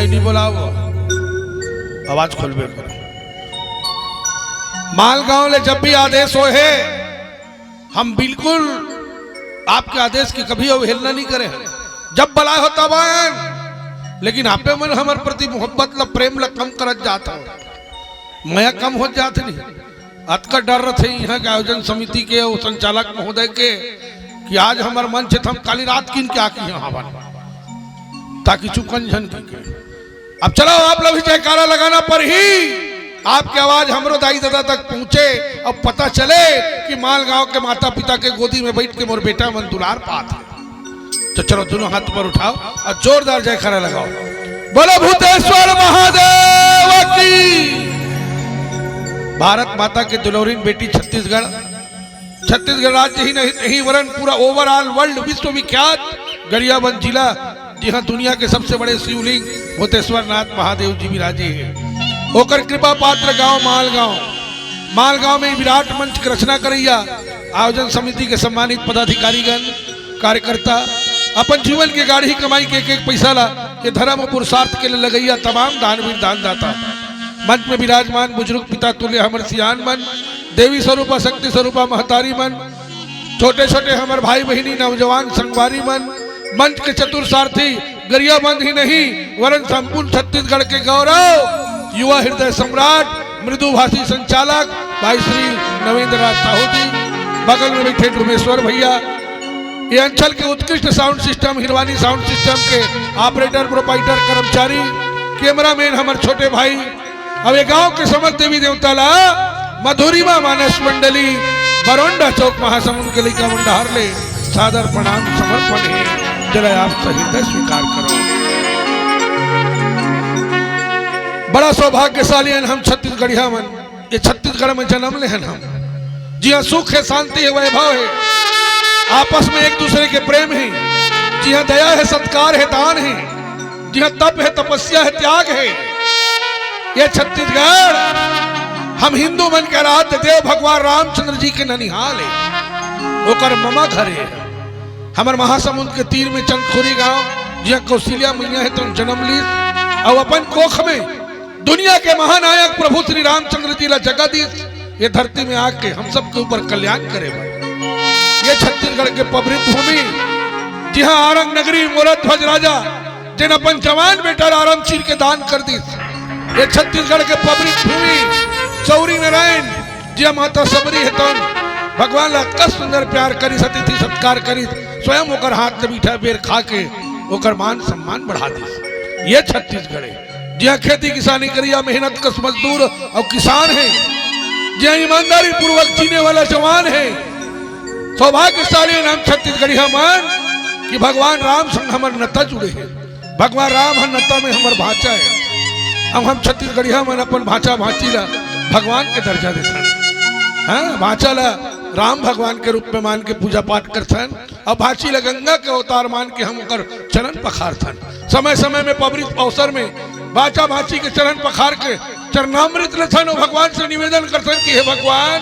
कहीं नहीं बोला वो आवाज खोलबे करो। मालगांव ले जब भी आदेश हो है हम बिल्कुल आपके आदेश की कभी अवहेलना नहीं करें। जब बला हो तब आए, लेकिन आपे मन हमारे प्रति मोहब्बत ल प्रेम ल कम करत जाता हो, माया कम हो जाते नहीं। अतका डर रहे यहाँ के आयोजन समिति के और संचालक महोदय के कि आज हमारे मन से हम काली रात किन के आकी यहाँ बन ताकि चुकन झन की। अब चलो आप लोग जयकारा लगाना पर ही आपकी आवाज हमरो दाई दादा तक पहुंचे और पता चले कि मालगांव के माता पिता के गोदी में बैठ के मोर बेटा मन दुलार पात है। तो चलो दोनों हाथ पर उठाओ और जोरदार जयकारा लगाओ। बोलो भूतेश्वर महादेव की। भारत माता के दुलौरीन बेटी छत्तीसगढ़ राज्य ही नहीं वरन पूरा ओवरऑल वर्ल्ड विश्वविख्यात गरियाबंद जिला, जी हाँ दुनिया के सबसे बड़े शिवलिंग भूतेश्वर नाथ महादेव जी विराजे है। होकर कृपा पात्र गांव मालगांव में विराट मंच की रचना करैया आयोजन समिति के सम्मानित पदाधिकारीगण कार्यकर्ता अपन जीवन की गाढ़ी कमाई के एक पैसा ला ये धर्म और पुरुषार्थ के लिए लगैया तमाम दानवीर दानदाता मंच में विराजमान बुजुर्ग पिता तुल्य हमर सियान मन, देवी स्वरूपा शक्ति स्वरूपा महतारी मन, छोटे छोटे हमारे भाई बहिनी नौजवान संगवारी मन, मंच के चतुर सारथी गरियाबंद ही नहीं वरन संपूर्ण छत्तीसगढ़ के गौरव युवा हृदय सम्राट मृदुभाषी संचालक भाई श्री नवेंद्र राज साहू जी, बगल में बैठे डुमेश्वर भैया, ये अंचल के उत्कृष्ट sound system Hirwani sound system के ऑपरेटर प्रोपाइटर कर्मचारी, कैमरामैन हमारे छोटे भाई, अब ये गांव के समस्त देवी देवता ला मधुरिमा मानस मंडली बरोंडा चौक महासमुंद के लिखा मुंडार ले सादर प्रणाम समर्पण है। जरा आप हृदय स्वीकार करो। बड़ा सौभाग्यशाली हैं हम छत्तीसगढ़िया मन, ये छत्तीसगढ़ में जन्म ले हैं हम। जी हाँ सुख है, शांति है, वैभव है, आपस में एक दूसरे के प्रेम है। जी हाँ दया है, सत्कार है, दान है। जी हाँ तप है, तपस्या है, त्याग है। ये छत्तीसगढ़ हम हिंदू मन के आराध्य देव भगवान रामचंद्र जी के ननिहाल है, ओकर ममा घर है। हमारे महासमुंद के तीर में चंदखुरी गांव जिया कौशल्या मैया है तुम जन्म ली और अपन कोख में दुनिया के महानायक प्रभु श्री रामचंद्र जी ला जगह दी ये धरती में आके हम सब के ऊपर कल्याण करे। ये छत्तीसगढ़ के पवित्र भूमि जी हाँ आरंग नगरी मोरत ध्वज राजा जिन अपन जवान बेटा आराम चीर के दान कर दी। ये छत्तीसगढ़ के पवित्र भूमि चौरी नारायण जी माता सबरी है तो भगवान ला का सुंदर प्यार करी अतिथि सत्कार करी स्वयं ओकर हाथ में मीठा बेर खा के ओकर मान सम्मान बढ़ा दी। ये छत्तीसगढ़ है जहाँ खेती किसानी करिया मेहनत कश मजदूर और किसान है, जहाँ ईमानदारी पूर्वक जीने वाला जवान है। सौभाग्यशाली नाम छत्तीसगढ़िया मान कि भगवान राम संग हमारे नता जुड़े हैं। भगवान राम हर नता में हमार भाचा है। अब हम छत्तीसगढ़िया मन अपन भाचा भाची ला भगवान के दर्जा देते हैं। भाचा ला राम भगवान के रूप में मान के पूजा पाठ करथन और भाची ला गंगा के अवतार मान के हम ओकर चरण पखारथन। समय समय में पवित्र अवसर में भाचा भाची के चरण पखार के चरणामृत लेथन और भगवान से निवेदन करथन कि हे भगवान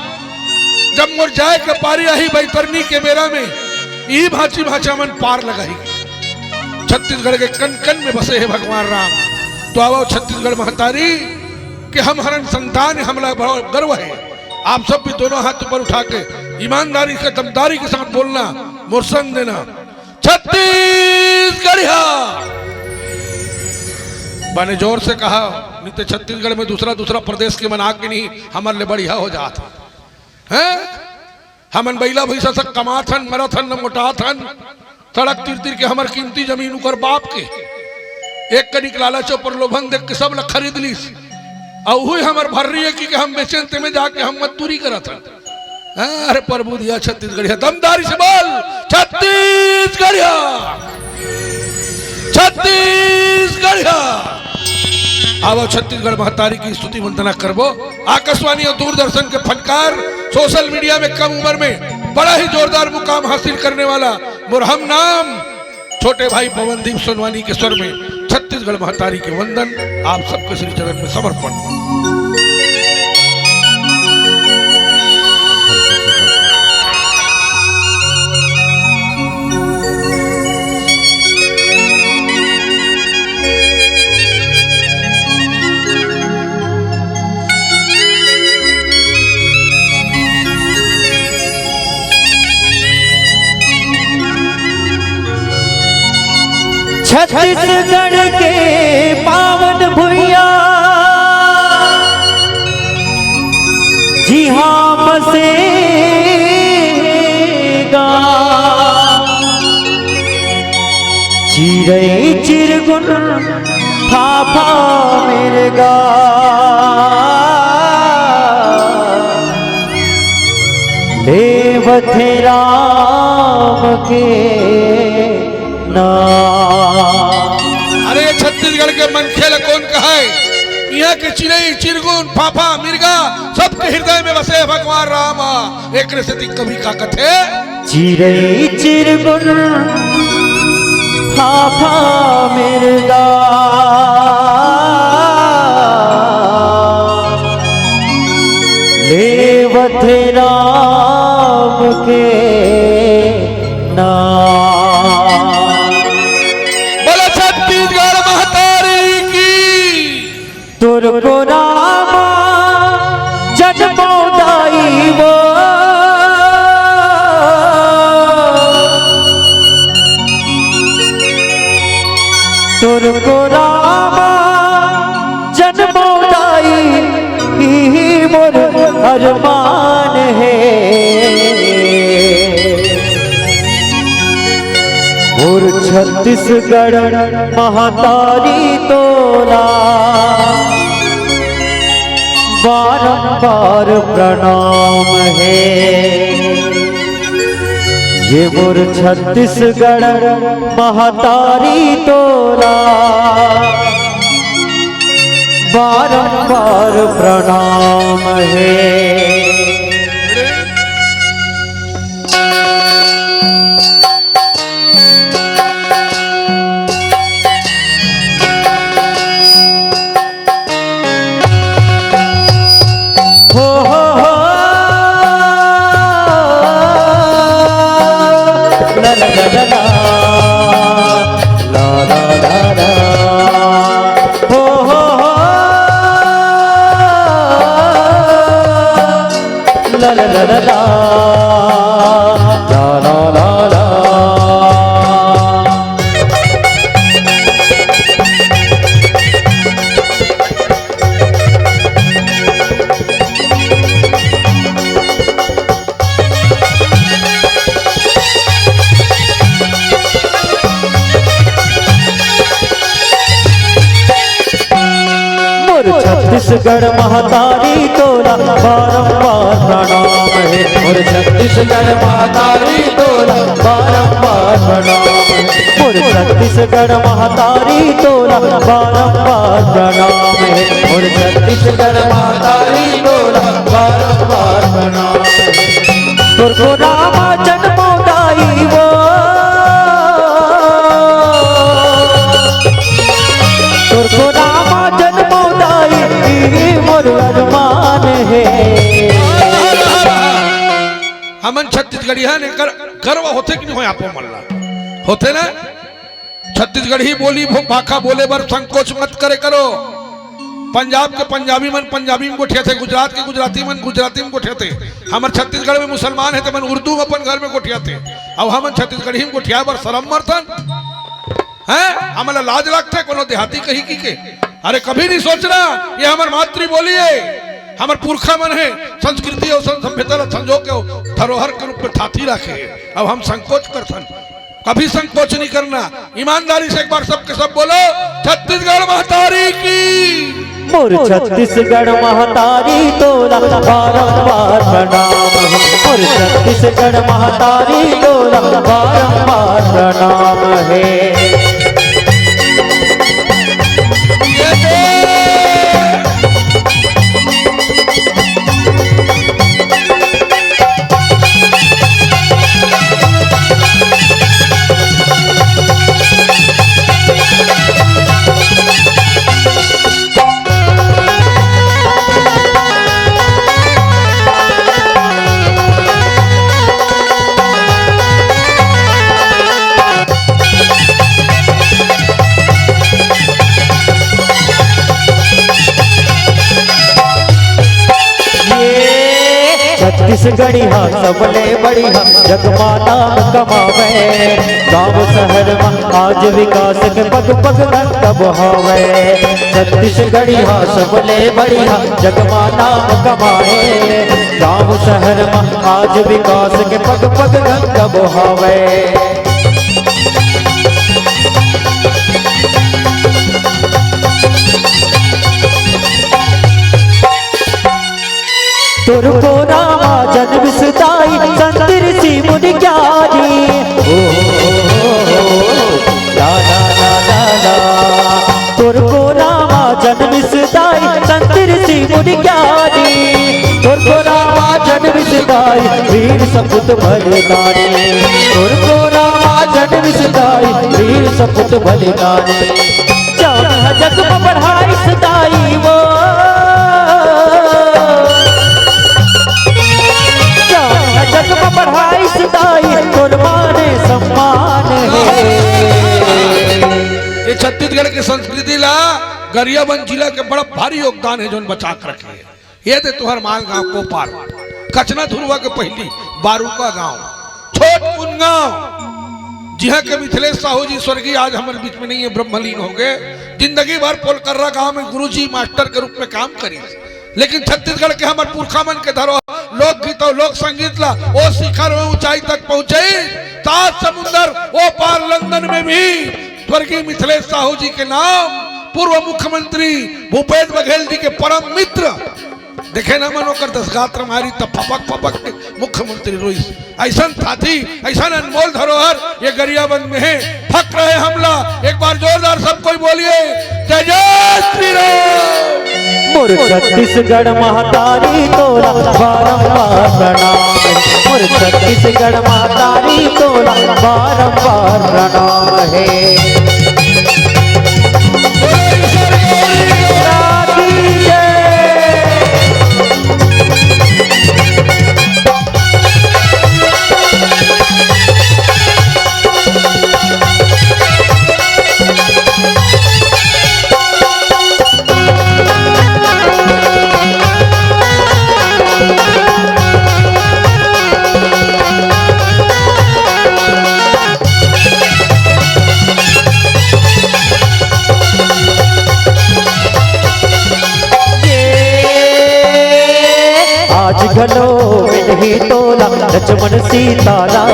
जब मोर जाए के पारी आई बैतरनी के बेरा में यही भाची भाचा मन पार लगाई। छत्तीसगढ़ के कन कन में बसे है भगवान राम। तो आओ छत्तीसगढ़ महतारी कि हम हरण संतान हमला बड़ा गर्व है। आप सब भी दोनों हाथ ऊपर उठा के ईमानदारी से दमदारी के साथ बोलना, मोर संग देना। छत्तीसगढ़िया मैंने जोर से कहा नहीं तो छत्तीसगढ़ में दूसरा प्रदेश के मना के नहीं हमारे लिए बढ़िया हो जाता है। हमन बैला भैसा सब कमाथन मराथन न मोटाथन सड़क तीर तीर के हमार कीमती जमीन उकर बाप के एक कनिक लालचो पर लोभन देख के सब खरीद ली और हुई हमार भर रही है कि हम बेचन ते में जाके हम मजदूरी करत हन। अरे प्रभु दिया छत्तीसगढ़िया दमदारी से बोल छत्तीसगढ़िया छत्तीसगढ़िया। आओ छत्तीसगढ़ महतारी की स्तुति वंदना करबो। आकाशवाणी और दूरदर्शन के फनकार सोशल मीडिया में कम उम्र में बड़ा ही जोरदार मुकाम हासिल करने वाला मुरहम नाम छोटे भाई पवनदीप सोनवानी के स्वर में छत्तीसगढ़ महतारी के वंदन आप सबके श्री चरण में समर्पण। छत्तीसगढ़ के पावन भुइया जी हाँ बसेगा चिड़ै चिरगुन फाफा मिर्गा लेवथे राम के नाम। अरे छत्तीसगढ़ के मनखेल कौन कहा है? यहाँ के चिड़ई चिरगुन फाफा मिर्गा सबके हृदय में बसे भगवान राम। एक स्थिति कवि का कथे चिड़ै चिरगुन फाफा मिर्गा लेवथ राम के नाम। बोलो छत्तीसगढ़ महतारी की। तुरको रामा जन्मोदाई वो तुरको रामा जन्मोदाई ही मोर अरमान है। और छत्तीसगढ़ महतारी तोला बारंबार प्रणाम है। ये मोर छत्तीसगढ़ महतारी तोला बारंबार प्रणाम है। छत्तीसगढ़ महतारी तोला बारंबार प्रणाम है। और छत्तीसगढ़ महतारी तोला बारंबार प्रणाम है। और छत्तीसगढ़ महतारी तोला बारंबार प्रणाम है। और छत्तीसगढ़ महतारी तोला बारंबार प्रणाम है। तुरको रामा जन्मोदाई वो तुरको रामा जन्मोदाई मोर अरमान है। हमन छत्तीसगढ़िया ने गर्व होते कि नहीं हो आपो मल्ला होते ना। छत्तीसगढ़ी बोली भाखा बोले बर संकोच मत करे करो। पंजाब के पंजाबी मन पंजाबी में गोठिया थे, गुजरात के गुजराती मन गुजराती में गोठिया थे। हमर छत्तीसगढ़ में मुसलमान है तो मन उर्दू में अपन घर में गोठिया थे। अब हमन छत्तीसगढ़ी में गोठिया बर शरम मरथन है। हमारा लाज लगता है कोनो देहाती कही की के। अरे कभी नहीं सोचना ये हमार मातृ बोली है, हमार पुरखा मन है। संस्कृति और सभ्यता संजो के धरोहर के रूप में थाती रखे। अब हम संकोच करथन, कभी संकोच नहीं करना। ईमानदारी से एक बार सबके सब बोलो छत्तीसगढ़ महतारी की। मोर छत्तीसगढ़ महतारी तोला बारंबार प्रणाम है। मोर छत्तीसगढ़ महतारी तोला बारंबार प्रणाम है। छत्तीसगढ़ी हाँ सबले बढ़िया जगमा नाम कमावे। गांव शहर में आज विकास के पग पग रंग बहावे। छत्तीसगढ़ी हाँ सबले बढ़िया जगमा नाम कमाए। गांव शहर में आज विकास के पग पग रंग बहावे। तुरको रामा जन्म सुदाई संत ऋषि मुनि ज्ञानी। ला ला ला ला ला। तुरको रामा जन्म सुदाई संत ऋषि मुनि ज्ञानी। तुरको रामा जन्म सुदाई वीर सपुत बलिदानी। तुरको रामा जन्म सुदाई वीर सपुत बलिदानी। जग में बढ़ाई सदाई वो जग में बढ़ाई सदाई कुर्बाने सम्मान है। ये छत्तीसगढ़ की संस्कृति ला गरियाबंद जिला के बड़ा भारी योगदान है जो बचा कर रखे। ये थे तुहर माल गांव कोपार कचना धुरवा के पहली बारूका गांव छोट कुन गांव। जी हाँ के मिथिलेश साहू जी स्वर्गीय आज हमारे बीच में नहीं है, ब्रह्मलीन हो गए। जिंदगी भर पोलकर्रा गांव में गुरुजी मास्टर के रूप में काम करी। लेकिन छत्तीसगढ़ के हमारे पुरखा मन के धरोहर लोकगीत और लोक संगीत ला वो शिखर में ऊंचाई तक पहुंचे। सात समुंदर वो पार लंदन में भी स्वर्गीय मिथिलेश साहू जी के नाम पूर्व मुख्यमंत्री भूपेश बघेल जी के परम मित्र देखे ना मनोकर दसगात्र मारी तब फपक फपक के मुख्यमंत्री रोई। ऐसा साथी ऐसा अनमोल धरोहर ये गरियाबंद में है। फक्र है हमला। एक बार जोरदार सब कोई बोलिए जय जय श्री राम। मोर छत्तीसगढ़ महतारी तोला बारंबार प्रणाम। मोर छत्तीसगढ़ महतारी तोला बारंबार प्रणाम है। घनो मिलही तोला लक्ष्मण सीता राम।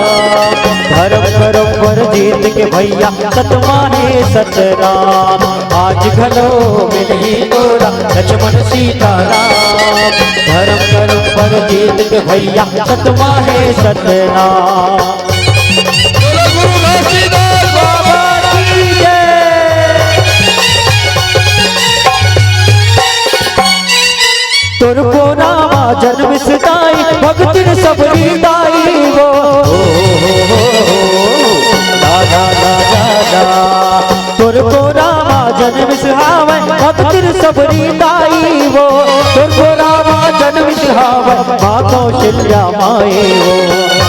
धर्म करम पर जीत के भैया सतमाने सतराम। आज घनो मिलही तोला लक्ष्मण सीता राम। धर्म करम पर जीत के भैया सतमाने सतराम। तुरको रामा जन्म सदाई भक्तिन सबरी दाई वो। ला ला ला ला ला। तुरको रामा जन्म सुहावै भक्तिन सबरी दाई वो। तुरको रामा जन्म सुहावै माँ कौशल्या माए वो।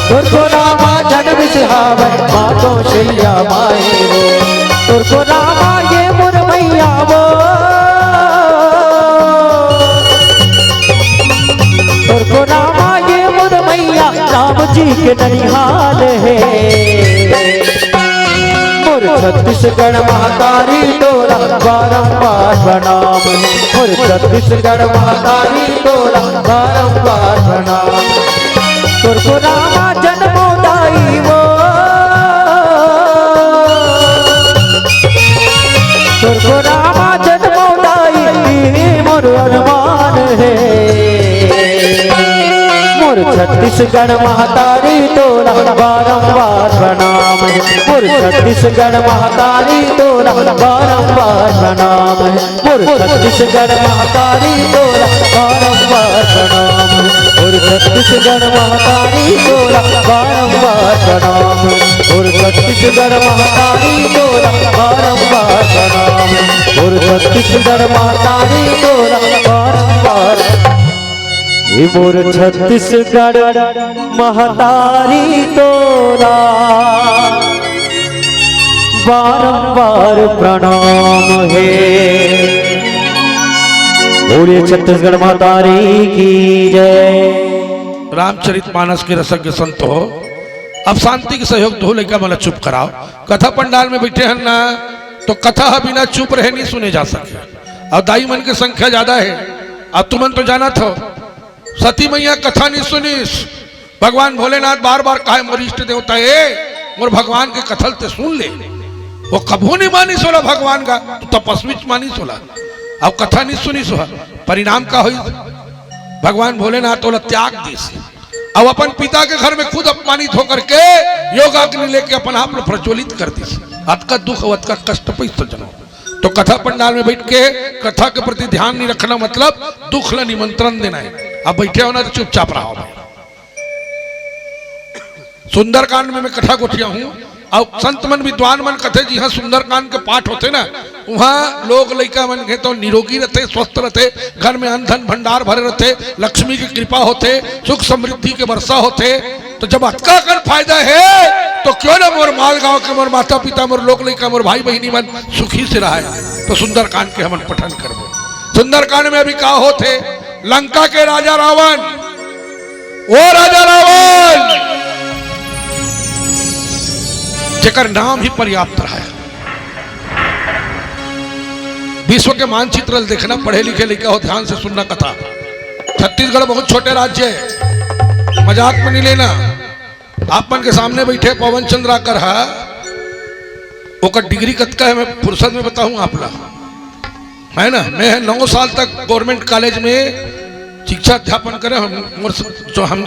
तुरको रामा जन्म सुहावै माँ कौशल्या माए वो। तुरको रामा ये मोर मैया वो। तुरको रामा ये मुर मैया राम जी के ननिहाल है। मोर छत्तीसगढ़ महतारी तोला बारंबार प्रणाम। मोर छत्तीसगढ़ महतारी तोला बारंबार प्रणाम। तुरको रामा जन्मोदाई वो। तुरको रामा जन्मोदाई मोर अरमान है। छत्तीसगढ़ महतारी तोला बारंबार प्रणाम। मोर छत्तीसगढ़ महतारी तोला बारंबार प्रणाम। मोर छत्तीसगढ़ महतारी तोला बारंबार प्रणाम। मोर छत्तीसगढ़ महतारी तोला बारंबार प्रणाम। मोर छत्तीसगढ़ महतारी तोला बारंबार प्रणाम। मोर छत्तीसगढ़ महतारी तोला बारंबार। मोर छत्तीसगढ़ महतारी तोला बारंबार प्रणाम है। बोलिए छत्तीसगढ़ महतारी की जय। रामचरितमानस के रसज्ञ संत हो, अब शांति के सहयोग तो लेकर मतलब चुप कराओ। कथा पंडाल में बैठे हैं ना, तो कथा बिना चुप रहे नहीं सुने जा सके। और दाई मन की संख्या ज्यादा है। अब तुमन तो जाना था सती मैया कथा नहीं सुनीस, भगवान भोलेनाथ बार बार कहे मोर इष्ट देवता है मोर भगवान के कथल ते सुन ले। वो कभू नहीं मानी सोला भगवान का, तो तपस्वी मानी सोला। अब कथा नहीं सुनी सोहा, परिणाम का हुई भगवान भोलेनाथ तो त्याग दी। अब अपन पिता के घर में खुद अपमानित होकर के योगाग्नि लेके अपन आप प्रज्वलित कर दी। अत का दुख अत का कष्ट पैसा जनो। तो कथा पंडाल में बैठ के कथा के प्रति ध्यान नहीं रखना मतलब दुख ला निमंत्रण देना है। अब बैठे होना तो चुपचाप रहो भाई। सुंदरकांड में मैं कथा गोठिया हूँ और संत मन विद्वान मन कथे जी हाँ सुंदरकांड के पाठ होते ना, वहाँ लोग लड़का मन के तो निरोगी रहते, स्वस्थ रहते, घर में अन्न धन भंडार भरे रहते, लक्ष्मी की कृपा होते, सुख समृद्धि के वर्षा होते। तो जब अतका कर फायदा है तो क्यों ना मोर माल गांव के मोर माता पिता मोर लोग लड़का मोर भाई बहनी मन सुखी से रहा है। तो सुंदरकांड के हमन पठन करबो। सुंदरकांड में अभी का होते, लंका के राजा रावण, वो राजा रावण जेकर नाम ही पर्याप्त रहा है। विश्व के मानचित्र देखना, पढ़े लिखे लिखा हो, ध्यान से सुनना कथा। छत्तीसगढ़ बहुत छोटे राज्य है, मजाक में नहीं लेना। आप मन के सामने बैठे पवन चंद्राकर है, ओकर डिग्री कतका है मैं फुर्सत में बताऊं आप ला, है ना। मैं 9 साल तक गवर्नमेंट कॉलेज में शिक्षा अध्यापन करे।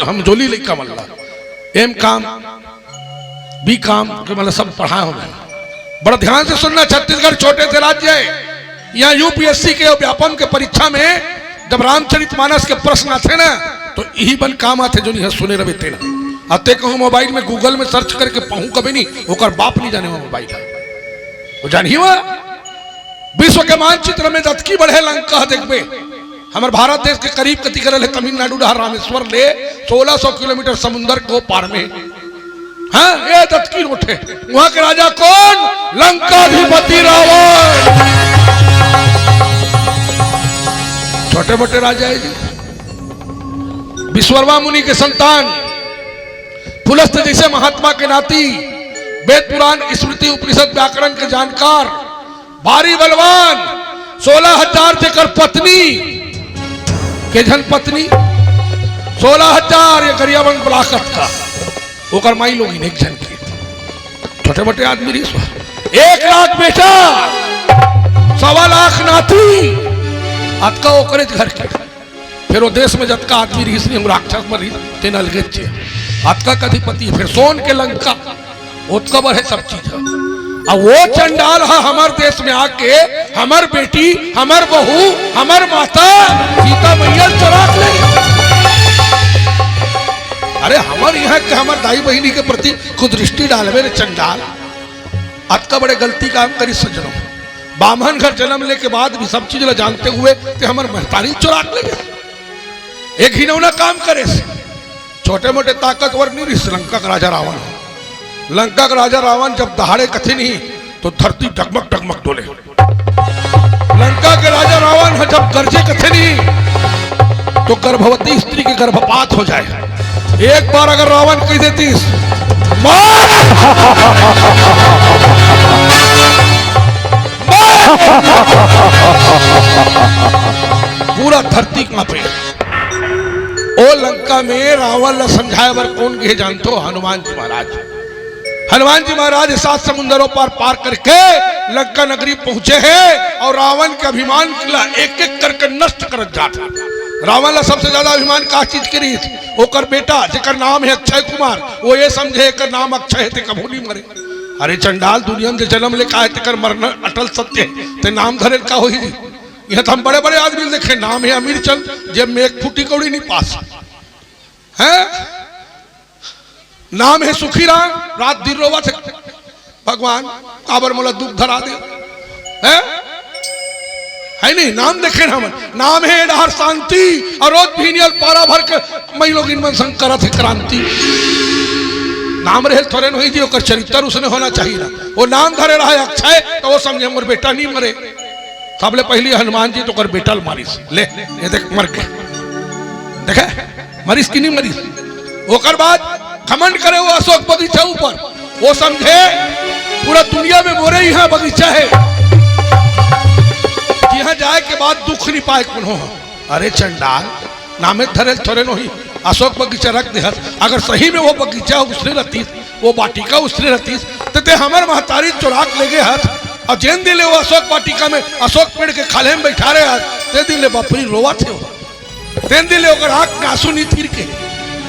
हम जोली लड़का मल्ला एम काम बी काम के मतलब सब पढ़ा हूं मैं। बड़ा ध्यान से सुनना, छत्तीसगढ़ छोटे से राज्य है। यहाँ यूपीएससी के व्यापम के परीक्षा में जब रामचरितमानस के प्रश्न आते ना, तो यही बन काम आते जो नहीं सुने रहे थे ना। आते कहूँ मोबाइल में गूगल में सर्च करके पहूँ कभी नहीं, होकर बाप नहीं जाने मोबाइल वो जानिए वह विश्व के मानचित्र में दत्की बढ़े लंका देखबे। हमारे भारत देश के करीब कति करल है तमिलनाडु डहर रामेश्वर ले 1600 किलोमीटर समुद्र को पार में। हाँ ये दत्की रोड है। वहां के राजा कौन? लंकाधिपति रावण। छोटे मोटे राजा है जी। विश्वकर्मा मुनि के संतान, पुलस्त जैसे महात्मा के नाती, वेद पुराण स्मृति उपनिषद व्याकरण के जानकार, भारी बलवान, 16,000 जेकर पत्नी के जन पत्नी 16,000 ये गरियाबंद ब्लाकत का ओकर माई लोग एक जन के छोटे मोटे आदमी रही। 1 लाख बेटा, 1.25 लाख नाती, अतका ओकरे घर के। फिर वो देश में जतका आदमी रही हम राक्षस मरी तेन अलगे चे अतका कधिपति। फिर सोन के लंका ओतका बर है सब चीज। अब वो चंडाल है हमारे देश में आके हमार बेटी, हमार बहू, हमार माता सीता मैया चुरा ले। अरे हमारे यहाँ के हमारे दाई बहिनी के प्रति कुदृष्टि डालवे रे चंडाल। अतका बड़े गलती काम करी सज्जनों। बामन घर जन्म ले के बाद भी सब चीज जानते हुए कि हमारे महतारी चुरा ले। एक घिनौना काम करे से छोटे मोटे ताकतवर नहीं रही। लंका का राजा रावण, लंका का राजा रावण जब दहाड़े कथे नहीं तो धरती डगमग डगमग डोले। लंका के राजा रावण जब गरजे कथे नहीं तो गर्भवती स्त्री के गर्भपात हो जाए। एक बार अगर रावण कह देती पूरा धरती कांपे। ओ लंका में रावण ने समझाया बर कौन के जानते हो? हनुमान जी महाराज। हनुमान जी महाराज 7 समुद्रों पर पार करके लंका नगरी पहुंचे हैं और रावण के अभिमान किला एक एक करके नष्ट कर जाता। रावण ने सबसे ज्यादा अभिमान का चीज करी ओकर बेटा जेकर नाम है अक्षय कुमार। वो ये समझे कर नाम अक्षय है ते कभू नहीं मरे। अरे चंडाल, दुनिया में जन्म ले का तेकर मरना अटल सत्य है, ते नाम धरे का हो ही। यहाँ तो हम बड़े बड़े आदमी देखे नाम है अमीर चंद, जब में 1 फुटी कौड़ी नहीं पास है। नाम है सुखी राम, रात दिन रोवा थे भगवान काबर मोला दुख धरा दे है नहीं। नाम देखे ना नाम है डहर शांति और रोज भीनियल पारा भर के मई लोग इनमन संकर थे क्रांति। नाम रहे थोड़े नहीं जी, ओकर चरित्र उसने होना चाहिए ना। वो नाम धरे रहा है अक्षय तो वो समझे मोर बेटा नहीं मरे। सबले पहले हनुमान जी तो कर बेटा मारिस ले, ये देख मर गए। देखे मरीज की नहीं मरीज। ओकर बाद घमंड करे वो अशोक बगीचा ऊपर, वो समझे पूरा दुनिया में मोरे यहाँ बगीचा है, यहाँ जाए के बाद दुख नहीं पाए कुनो। अरे चंडाल नामे धरे थोड़े नहीं अशोक बगीचा रख दे। अगर सही में वो बगीचा उसने रहती, वो बाटिका उसने रहती, तो ते हमार महतारी चुराक ले गए हाथ और जेन दिले वो अशोक वाटिका में अशोक पेड़ के खाले में बैठा रहे हाथ, ते दिले बापरी रोवा थे हो, तेन दिले ओकर आँख में आंसू नहीं तीर के,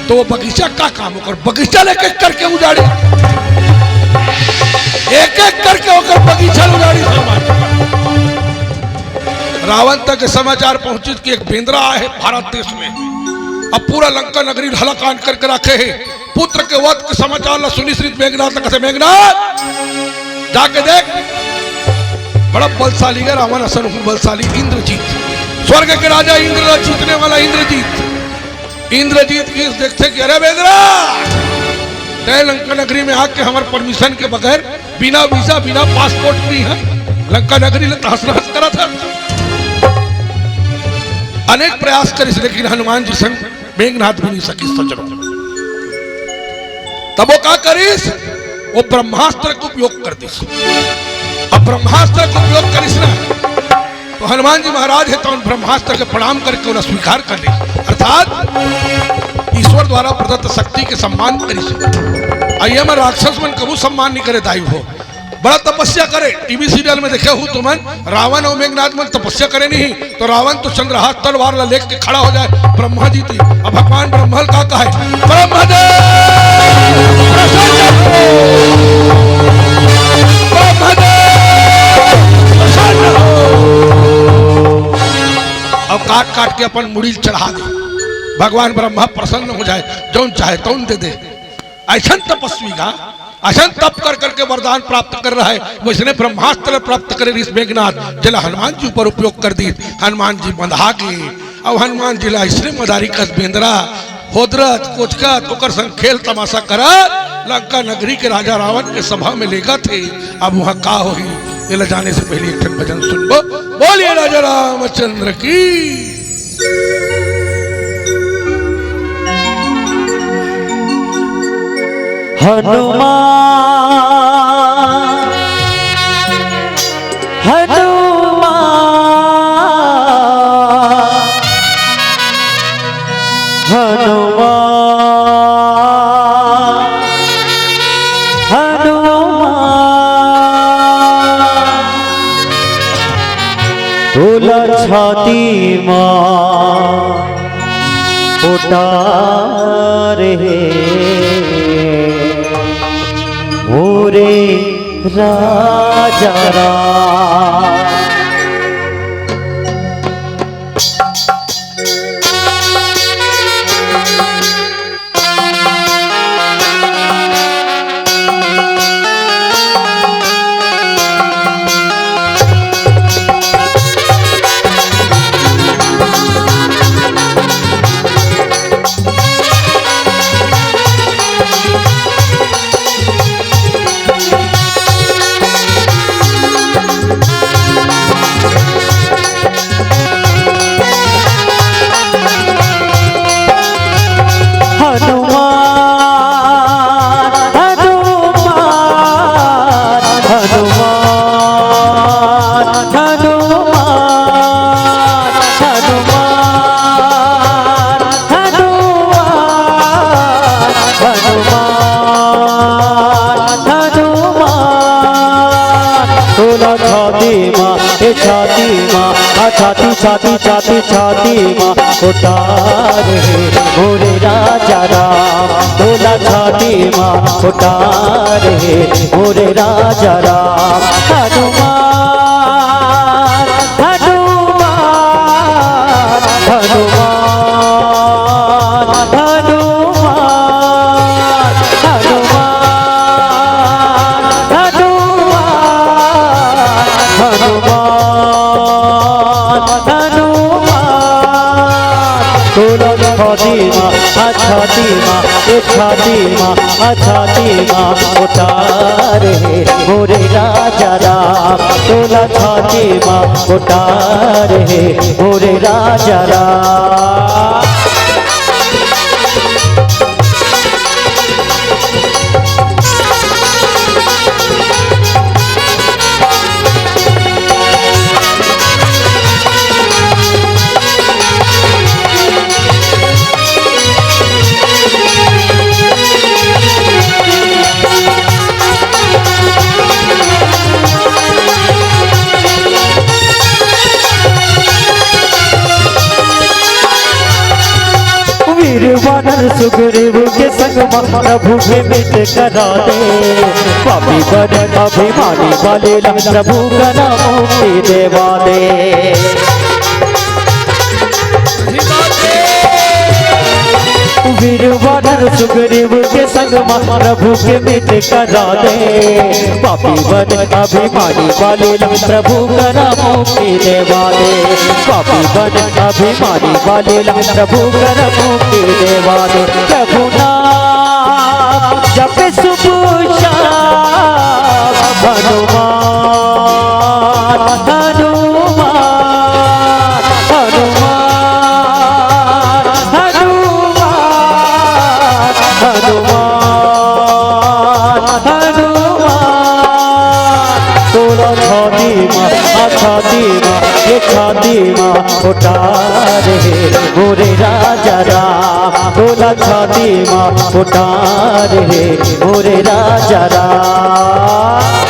तो वो बगीचा का काम होकर बगीचा लेके करके उजाड़े, एक एक करके होकर बगीचा उजाड़ी। रावण तक समाचार पहुंचे कि एक बेंद्रा है भारत देश में, अब पूरा लंका नगरी हलाकान करके रखे है। पुत्र के वध के समाचार ला सुनी श्री मेघनाथ कहते मेघनाथ जाके देख, बड़ा बलशाली है रावण असन बलशाली इंद्रजीत, स्वर्ग के राजा इंद्र जीतने वाला इंद्रजीत की देखते कि अरे बेंद्रा तय लंका नगरी में आके हमारे परमिशन के बगैर बिना वीजा बिना पासपोर्ट भी है लंका नगरी ने तहस नहस करा था। अनेक प्रयास करिस लेकिन हनुमान जी संग मेघनाथ भी नहीं सकी सजनो। तब वो क्या करिस, वो ब्रह्मास्त्र का उपयोग कर दिस। अब ब्रह्मास्त्र का उपयोग करिस ना तो हनुमान जी महाराज है तो उन ब्रह्मास्त्र के प्रणाम करके उन्हें स्वीकार कर ली, अर्थात ईश्वर द्वारा प्रदत्त शक्ति के सम्मान करिस। आइए मैं राक्षस मन कबू सम्मान नहीं करे दायु हो, बड़ा तपस्या करे। टीवी सीरियल में देखे हो तुमन रावण और मेघनाथ मन तपस्या करे नहीं तो रावण तो चंद्रहास तलवार ला लेके के खड़ा हो जाए, ब्रह्मा जी थी। अब भगवान ब्रह्मल का कहे अब काट काट के अपन मुड़ी चढ़ा दे, भगवान ब्रह्मा प्रसन्न हो जाए, जौन चाहे तौन दे दे। ऐसा तपस्वी का ऐसा तप कर करके वरदान प्राप्त कर रहा है, वैसने ब्रह्मास्त्र प्राप्त करे इस मेघनाथ जला हनुमान जी ऊपर उपयोग कर दी। हनुमान जी बंधा गए। अब हनुमान जी ला इसने मदारी कस बेंद्रा होदरत कोचकत ओकर संग खेल तमाशा करा लंका नगरी के राजा रावण के सभा में लेगा थे। अब वहां का हो ये ले जाने से पहले एक भजन सुनबो। बोलिए राजा रामचंद्र की। हनुमान हनुमान हनुमान हनुमान तोला छाती मां उतारे मोरे राजा राम। छाती छाती छाती छाती माँ उतारे मोरे राजा राम। तोला छाती माँ उतारे मोरे राजा राम। हनुमान हनुमान हनुमान हनुमान हनुमान छाती माँ उतारे मोरे राजा राम। तोला छाती माँ उतारे मोरे राजा राम। सुग्रीव के संग प्रभु के मित करा दे पापी बन अभिमानी वाले प्रभु का नाम मुक्ति देवा दे वीर वानर सुग्रीव के संग प्रभु के मित करा दे पापी बन अभिमानी वाले प्रभु का नाम मुक्ति देवा दे पापी बन अभिमानी वाले प्रभु का नाम मुक्ति देवा दे प्रभु नाम जप सुबह शाम हनुमान हनुमान हनुमान छाती माँ उतार हे मोरे राजा राम तोला छाती माँ उतार हे मोरे राजा राम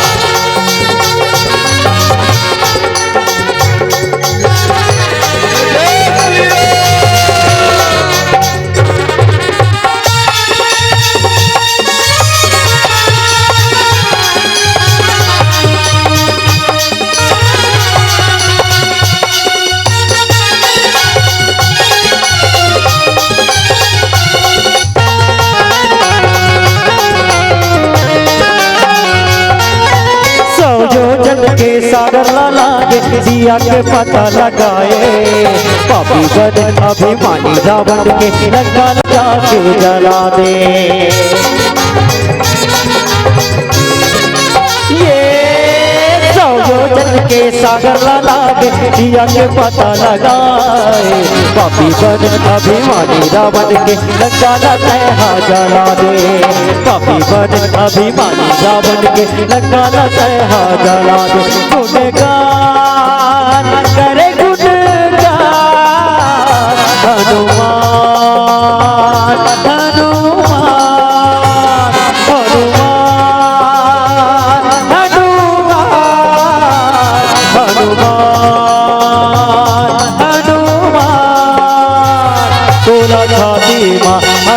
के सागर लागे दिया के पता लगाए पापी बन अभिमानी रावण के लंका लगा के जला दे ये के सागर लागे दिया के पता लगाए पापी बन अभिमानी रावण के लंका लगा जला दे पापी बन अभिमानी रावण के लंका लगा जला दे गुणगान करे गुणगान हनुमान हनुमान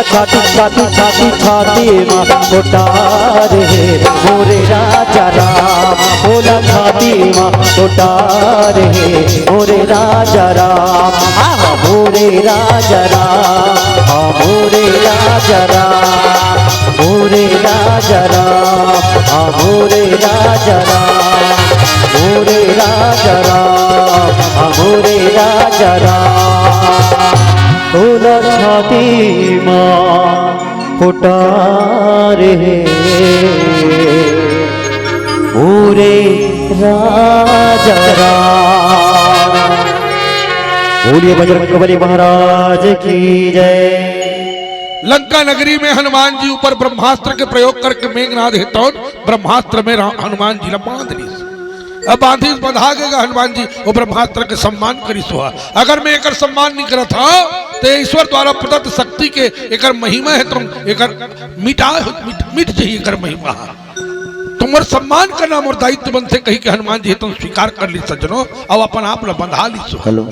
छाती छाती छाती छाती माँ उतार हे मोरे राजा राम बोला छाती माँ उतार हे मोरे राजा राम हाँ मोरे राजा राम हाँ मोरे राजा राम मोरे राजा राम हाँ मोरे राजा राम मोरे राजा राम हाँ मोरे राजा राम तोला छाती माँ उतार हे मोरे राजा राम बोलिए बजरंगबली महाराज की जय। लंका नगरी में हनुमान जी ऊपर ब्रह्मास्त्र के प्रयोग करके मेघनाद हेतु ब्रह्मास्त्र में हनुमान जी बांध ली अब बांधी बंधा गएगा हनुमान जी वो ब्रह्मास्त्र के सम्मान करी सुहा अगर मैं एक सम्मान नहीं करता था तो ईश्वर द्वारा प्रदत्त शक्ति के एक महिमा है तुम एक मिटा मिट जाइए कर महिमा तुम्हार सम्मान करना मोर दायित्व बन से कही कि हनुमान जी तुम स्वीकार कर ली सज्जनों अब अपन आप ला बंधा ली सो हेलो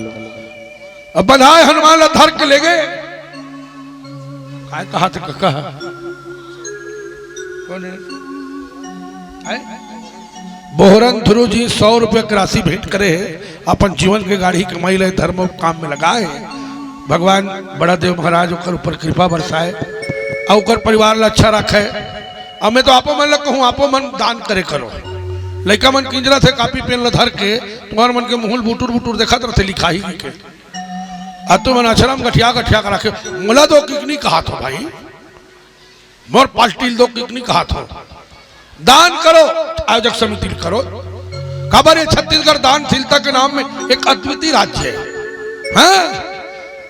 अब बंधाए हनुमान ला धर के ले गए कहा थे कहा बोहरन ध्रुव जी 100 रुपये की राशि भेंट करे अपन जीवन के गाड़ी कमाई ले धर्म काम में लगाए भगवान बड़ा देव महाराज ओकर ऊपर कृपा बरसाए और ओकर परिवार ला अच्छा रखे अब मैं तो आपो मन ला कहूँ आपो मन दान करे करो लड़का मन किंजरा से कापी पेन ला धर के तुम्हार मन के मुहुल बुटुर बुटुर देखा तरह से लिखा ही के अब तो मन अक्षरम गठिया गठिया कर रखे मोला दो कितनी कहा था भाई मोर पाल्टील दो कितनी कहा था दान करो आयोजक समिति करो खबर है छत्तीसगढ़ दानशीलता के नाम में एक अद्वितीय राज्य है हाँ?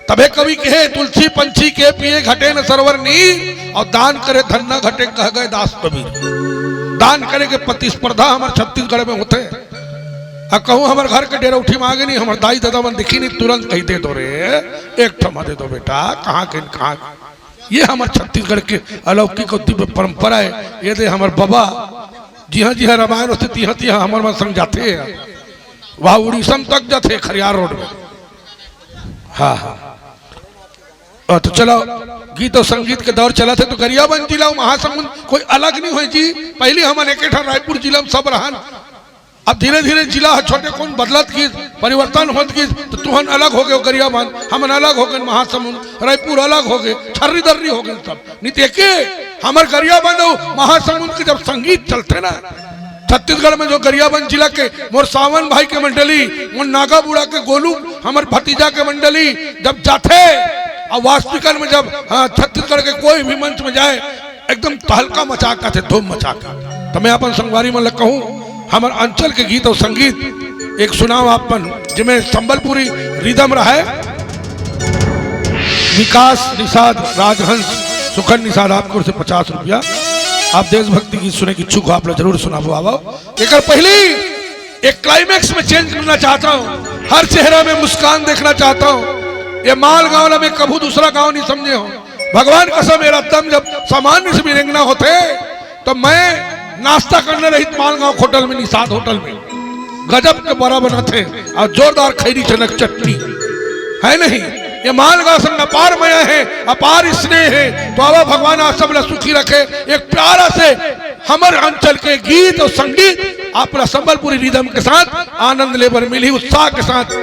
तबे कवि कहे तुलसी पंछी के पिए घटे न सरोवर नीर और दान करे धन न घटे कह गए दास कबीर दान करे के प्रतिस्पर्धा हमारे छत्तीसगढ़ में होते हैं कहूँ हमारे घर के डेरा उठी मांगे नहीं हमारे दाई दादा मन दिखी नहीं तुरंत कही दे दो रे एक ठमा दे दो बेटा कहाँ के कहाँ ये हमारे छत्तीसगढ़ के अलौकिक और दिव्य परंपरा है ये दे हमारे बाबा जी हाँ रामायण होते तिहा हमारे मन संग जाते हैं वहाँ उड़ीसा तक जाते खरियार रोड में हाँ हाँ और तो चलो गीत और संगीत के दौर चला थे तो गरियाबंद जिला महासमुंद कोई अलग नहीं हुई जी। पहले हमारे एक रायपुर जिला में सब रहन, अब धीरे धीरे जिला छोटे कौन बदलत की परिवर्तन होत की तो तुहन अलग हो गए गरियाबंद, हमन अलग हो गए महासमुंद, रायपुर अलग हो गए, छर्री दर्री हो गए सब नीति के हमार गरियाबंद और महासमुंद के जब संगीत चलते ना छत्तीसगढ़ में जो गरियाबंद जिला के मोर सावन भाई के मंडली, मोर नागा बुढ़ा के गोलू हमारे भतीजा के मंडली जब जाते और वास्तविकल में जब छत्तीसगढ़ के कोई भी मंच में जाए एकदम तहलका मचाका थे, धूम मचाका। तो मैं अपन संगवारी में लग कहूँ हमारे अंचल के गीत और संगीत एक सुनाओ आपन जिसमें संबलपुरी रिदम रहा है। विकास निषाद राजहंस सुखन निषाद आपको से 50 रुपया। आप देशभक्ति गीत सुने की इच्छुक हो आप लोग जरूर सुनाबो आवो। एक पहली एक क्लाइमैक्स में चेंज करना चाहता हूँ, हर चेहरा में मुस्कान देखना चाहता हूँ। ये माल गांव में कभी दूसरा गांव नहीं समझे हो, भगवान कसम मेरा दम जब सामान्य से भी रेंगना होते तो मैं नाश्ता करने रही माल गांव होटल में, निषाद होटल में गजब के बड़ा बना थे और जोरदार खैरी चनक चटनी है नहीं। ये माल गांव संग अपार मया है, अपार स्नेह है। तो आवा भगवान आप सब सुखी रखे। एक प्यारा से हमारे अंचल के गीत और संगीत आप संबलपुरी रिदम के साथ आनंद लेबर मिली उत्साह के साथ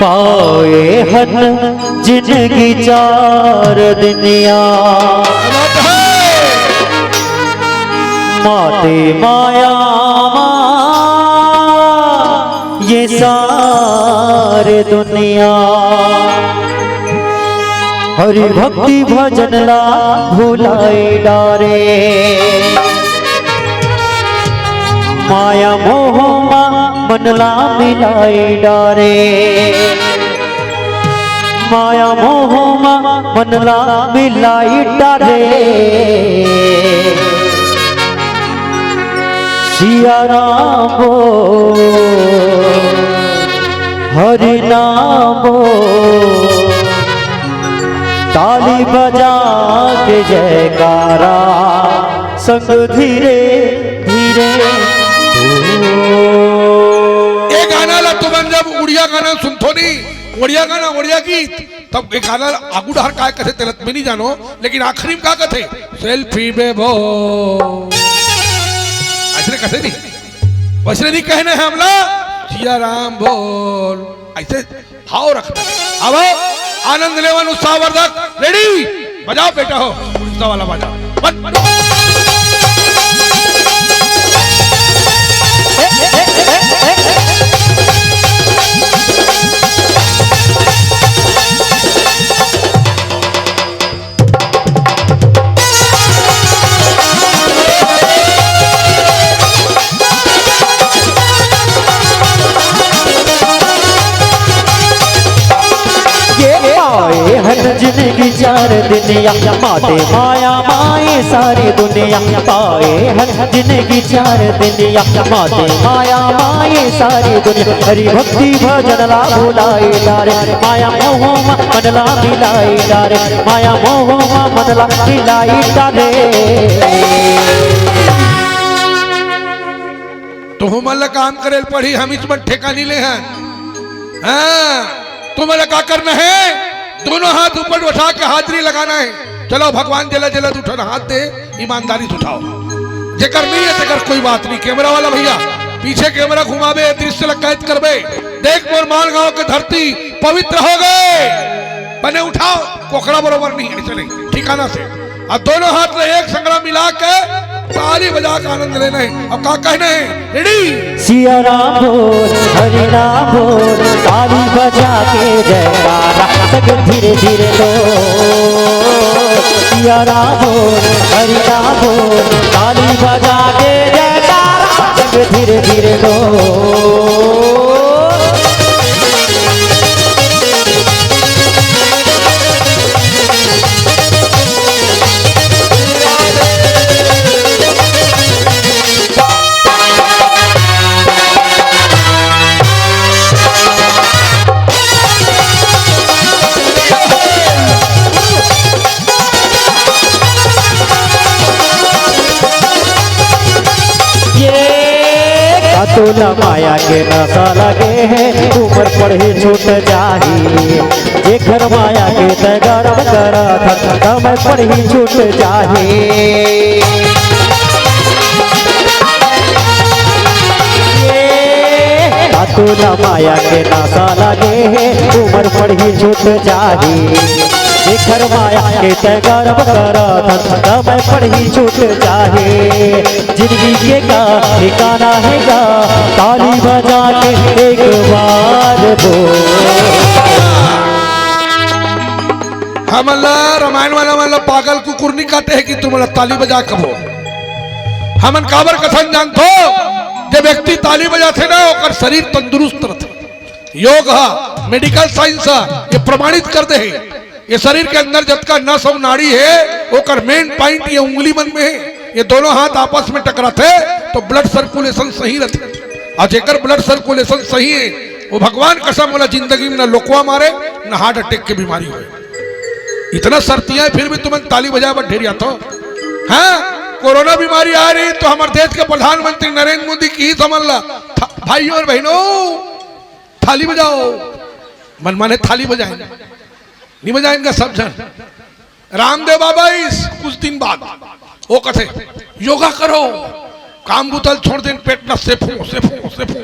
पाए हन जिंदगी 4 दुनिया माते माया ये सारे दुनिया हरि भक्ति भजन ला भुलाए डारे माया मोह मनला मिलाए डारे माया मोह मनला मिलाई डारे सिया राम हरि नाम ताली बजा के जयकारा संग धीरे धीरे ये गाना ला तुम जब उड़िया गाना सुनथो नहीं, उड़िया गाना उड़िया गीत तब एक गाना आगू डहर काय कथे तेलत में नहीं जानो, लेकिन आखिरी में क्या कथे सेल्फी बेबो ऐसे कथे नहीं, वैसे नहीं कहना है हमला सिया राम बोल ऐसे भाव रखना है। अब आनंद लेवन उत्साहवर्धक रेडी बजाओ बेटा हो उत्साह वाला बजाओ। हन जिंदगी 4 दुनिया माते माया माए सारी दुनिया पाए हन जिंदगी 4 दुनिया माते माया माए सारी दुनिया हरि भक्ति भजन ला भुलाए डारे माया मोह मनला मिलाए डारे माया मोह मनला मिलाए डारे। तो हमला काम करे पढ़ी हम इसमें ठेका नहीं ले हैं, तुम्हें क्या करना है दोनों हाथ ऊपर उठा के हाजिरी लगाना है। चलो भगवान जला जला उठाना हाथ दे ईमानदारी से उठाओ, जेकर नहीं है तेकर कोई बात नहीं। कैमरा वाला भैया पीछे कैमरा घुमावे दृश्य कैद करवे देख मोर माल गांव के धरती पवित्र हो गए बने उठाओ कोकड़ा बरोबर नहीं ऐसे नहीं ठिकाना से और दोनों हाथ में एक संग्राम मिला के ताली बजा के आनंद लेना है। अब क्या कहना है रेडी सिया राम बोल हरि नाम बोल ताली बजा के जयकारा सब धीरे धीरे लो सिया राम बोल हरि नाम बोल ताली बजा के जयकारा सब धीरे धीरे लो। तोला माया के नशा लगे है उम्र पढ़े छूट जाही जेकर माया के तगरम करा था मैं पढ़ी छूट जाही तोला माया के नशा लगे है उम्र पढ़ी छूट जाही जेकर माया के तगरम करा था मैं पढ़ी छूट जाही जिंदगी के का ठिकाना है का ताली बजा के एक बार बोल हम रामायण वाला मतलब पागल कुकुर नहीं कहते हैं कि तुम ताली बजा कबो हमन काबर कथन जानतो जो व्यक्ति ताली बजाते ना ओकर शरीर तंदुरुस्त रहते योग हा मेडिकल साइंस हा ये प्रमाणित कर दे है ये शरीर के अंदर जब का नस और नाड़ी है ओकर मेन पॉइंट ये उंगली मन में है ये दोनों हाथ आपस में टकराते तो ब्लड सर्कुलेशन सही रहते और जेकर ब्लड सर्कुलेशन सही है वो भगवान कसम वाला जिंदगी में न लोकवा मारे न हार्ट अटैक की बीमारी हो इतना सर्दियां फिर भी तुम्हें ताली बजा पर ढेरिया तो हाँ कोरोना बीमारी आ रही तो हमारे देश के प्रधानमंत्री नरेंद्र मोदी की ही समझ ला भाइयों और बहनों थाली बजाओ मन माने थाली बजाएंगे नहीं बजाएंगे सब जन रामदेव बाबा इस कुछ दिन बाद वो कथे योगा करो काम बुतल छोड़ दें पेट न सेफू सेफू सेफू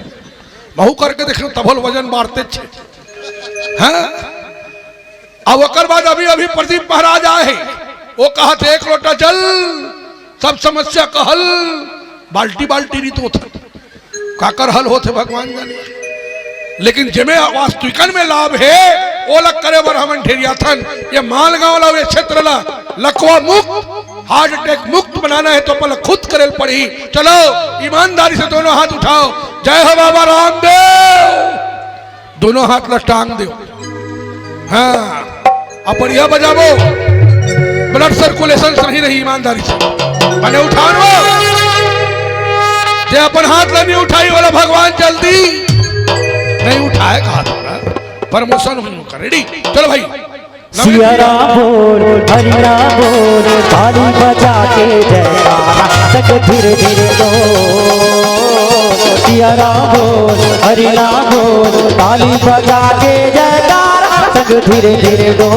बहु करके देखो तभल वजन बाढ़ते हाँ अब ओकर बाद अभी अभी प्रदीप महाराज आए वो कहा थे एक लोटा जल सब समस्या का हल बाल्टी बाल्टी नहीं तो काकर हल होते भगवान जाने लेकिन जिमे वास्तविकन में लाभ है वो लग करे बर हमन ढेरिया थन ये मालगांव वाला ये क्षेत्र ला लकवा मुक्त हार्ट अटैक मुक्त बनाना है तो पहले खुद करे पड़ी चलो ईमानदारी से दोनों हाथ उठाओ जय हो बाबा रामदेव दोनों हाथ लटांग दो हाँ अपन यह बजावो ब्लड सर्कुलेशन सही रही ईमानदारी से मैंने उठाओ जे अपन हाथ नहीं उठाई वाला भगवान जल्दी नहीं उठाए कहा प्रमोशन हुई रेडी चलो भाई सिया राम बोल हरि राम बोल ताली बजा के जयकारा सक धीरे धीरे दो सिया राम बोल हरि राम बोल ताली बजा के जयकारा सक धीरे धीरे दो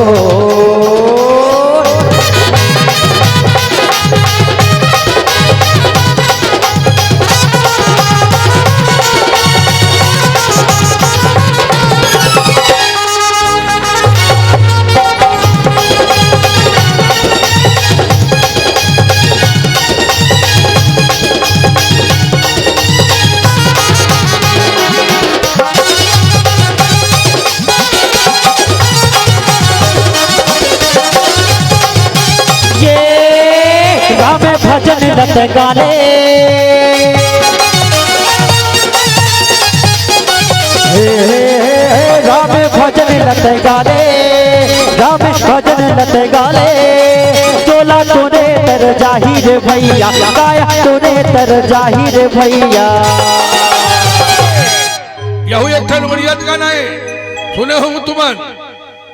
भजन रत गाले राम भजन रत गाले राम भजन रत गाले चोला तोरे तर जाहिर भैया काया तोरे तर जाहिर भैया यही एक ठन बढ़िया गाना है सुने हो तुमन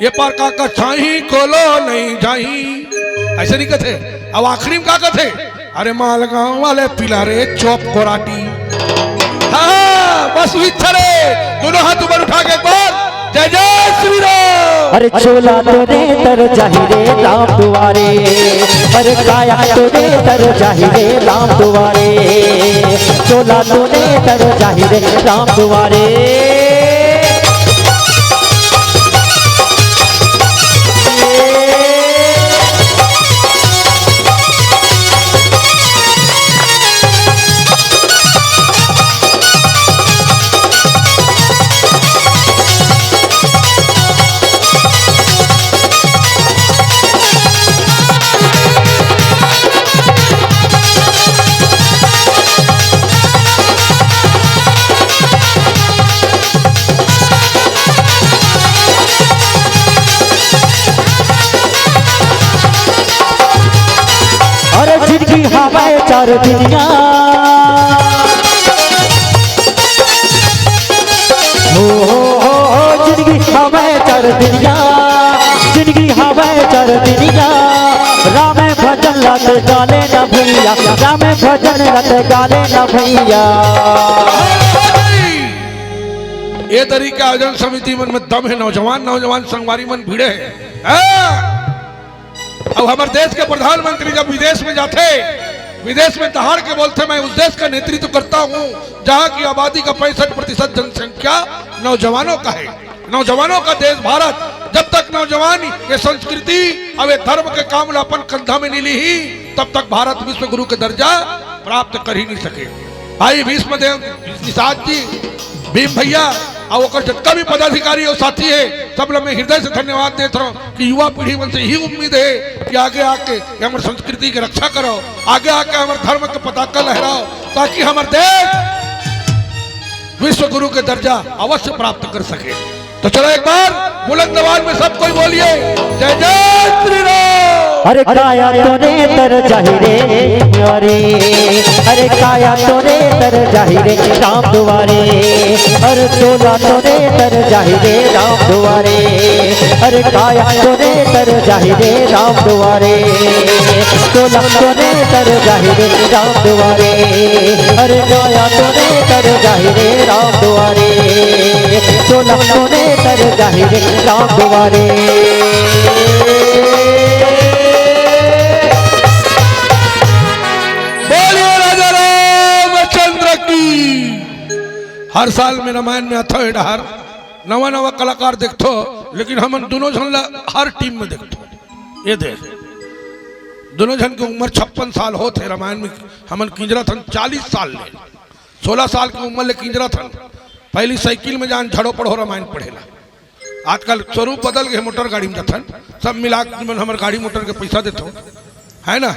ये पार काका छाही कोलो नहीं जाही ऐसे नहीं कहते अब आखिरी में क्या कहते अरे मालगांव वाले पिला रे चौप कोराटी हाँ बस हुई थरे दोनों हाथ ऊपर उठा के बोल जय जय श्री राम अरे चोला तोरे तर जाहिरे राम दुआरे अरे काया तोरे तर जाहिरे राम दुआरे चोला तोरे तर जाहिरे राम दुआरे चार दुनिया जिंदगी हमें चार दुनिया जिंदगी हमें चार दुनिया राम भज भजन रत गाले न भैया, राम भजन रत गाले न भैया। ये तरीका आयोजन समिति मन में दम है, नौजवान संगवारी मन भिड़े है। अब हमारे देश के प्रधानमंत्री जब विदेश में जाते, विदेश में दहाड़ के बोलते मैं उस देश का नेतृत्व करता हूँ जहाँ की आबादी का 65% जनसंख्या नौजवानों का है, नौजवानों का देश भारत। जब तक नौजवान ये संस्कृति अब ये धर्म के काम अपन कंधा में नहीं ली, तब तक भारत विश्व गुरु के दर्जा प्राप्त कर ही नहीं सके। भाई भीष्म देव निषाद जी, भीम भैया और जितना भी पदाधिकारी और साथी है, सब लोग मैं हृदय से धन्यवाद देता हूँ कि युवा पीढ़ी मन से यही उम्मीद है कि आगे आके हमारे संस्कृति की रक्षा करो, आगे आके हमारे धर्म के पताका लहराओ, ताकि हमारे देश विश्व गुरु के दर्जा अवश्य प्राप्त कर सके। तो चलो एक बार बुलंद आवाज में सब कोई बोलिए जय जय श्री राम। अरे काया तोरे तर जाहिरे न्यारे, अरे काया तोरे तर जाहिरे राम दुआरे, अरे चोला तोरे तर जाहिरे राम दुआरे, अरे काया तोरे तर जाहिरे राम दुआरे, चोला तोरे तर जाहिरे राम दुआरे, अरे काया तोरे तर जाहिरे राम दुआरे, चोला तोरे तर जाहिरे राम दुआरे। हर साल में रामायण में आता है डहार नवा नवा कलाकार देखो, लेकिन हम दोनों जन हर टीम में देखो। ये देख दोनों जन की उम्र 56 साल होते रामायण में, हमन किंजरा थन 40 साल ले, 16 साल की उम्र ले किंजरा थन। पहली साइकिल में जान झड़ो पढ़ो रामायण पढ़ेला, आजकल स्वरूप बदल गए, मोटर गाड़ी में जाथन, सब मिला हमारे गाड़ी मोटर के पैसा देते है ना।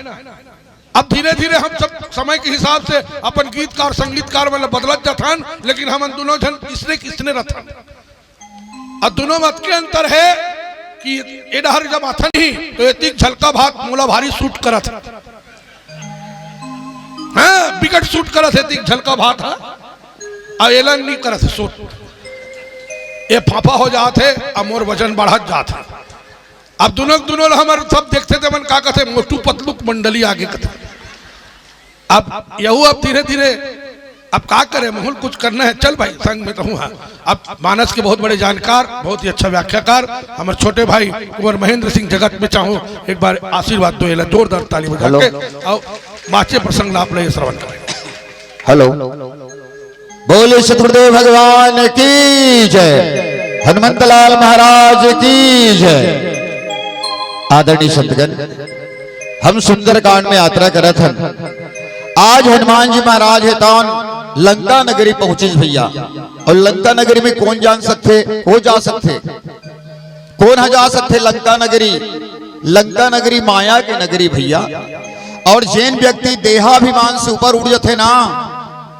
अब धीरे धीरे हम सब समय के हिसाब से अपन गीतकार संगीतकार मतलब बदलत जाथन, लेकिन हम दोनों जन किसने रथन। और दोनों मत के अंतर है कि ये डहर जब आथन ही तो ये झलका भात मूला भारी सूट करत, हाँ बिकट सूट करत है, झलका भात है और एलन नहीं करत सूट, ये फाफा हो जाते और मोर वजन बढ़त जाता। अब दोनों हमारे सब देखते थे मन का कहते मोटू पतलुक मंडली आगे कहते। अब यहू अब धीरे धीरे अब का करे महूल कुछ करना है, चल भाई संग में रहूँ। अब मानस के बहुत बड़े जानकार, बहुत ही अच्छा व्याख्याकार हमारे छोटे भाई कुंवर महेंद्र सिंह जगत में चाहूँ एक बार आशीर्वाद दो, एला जोरदार ताली बजा के और बाचे प्रसंग लाभ ले श्रवण करें। हेलो बोले शत्रुदेव भगवान की जय, हनुमंतलाल महाराज की जय। आदरणीय संतगण, हम सुंदरकांड में यात्रा करत हन। आज हनुमान जी महाराज है तौन लंका नगरी पहुंचे भैया, और लंका नगरी में कौन जान सकते, हो जा सकते, कौन जा सकते लंका नगरी। लंका नगरी माया के नगरी भैया, और जैन व्यक्ति देहाभिमान से ऊपर उड़ जाते ना,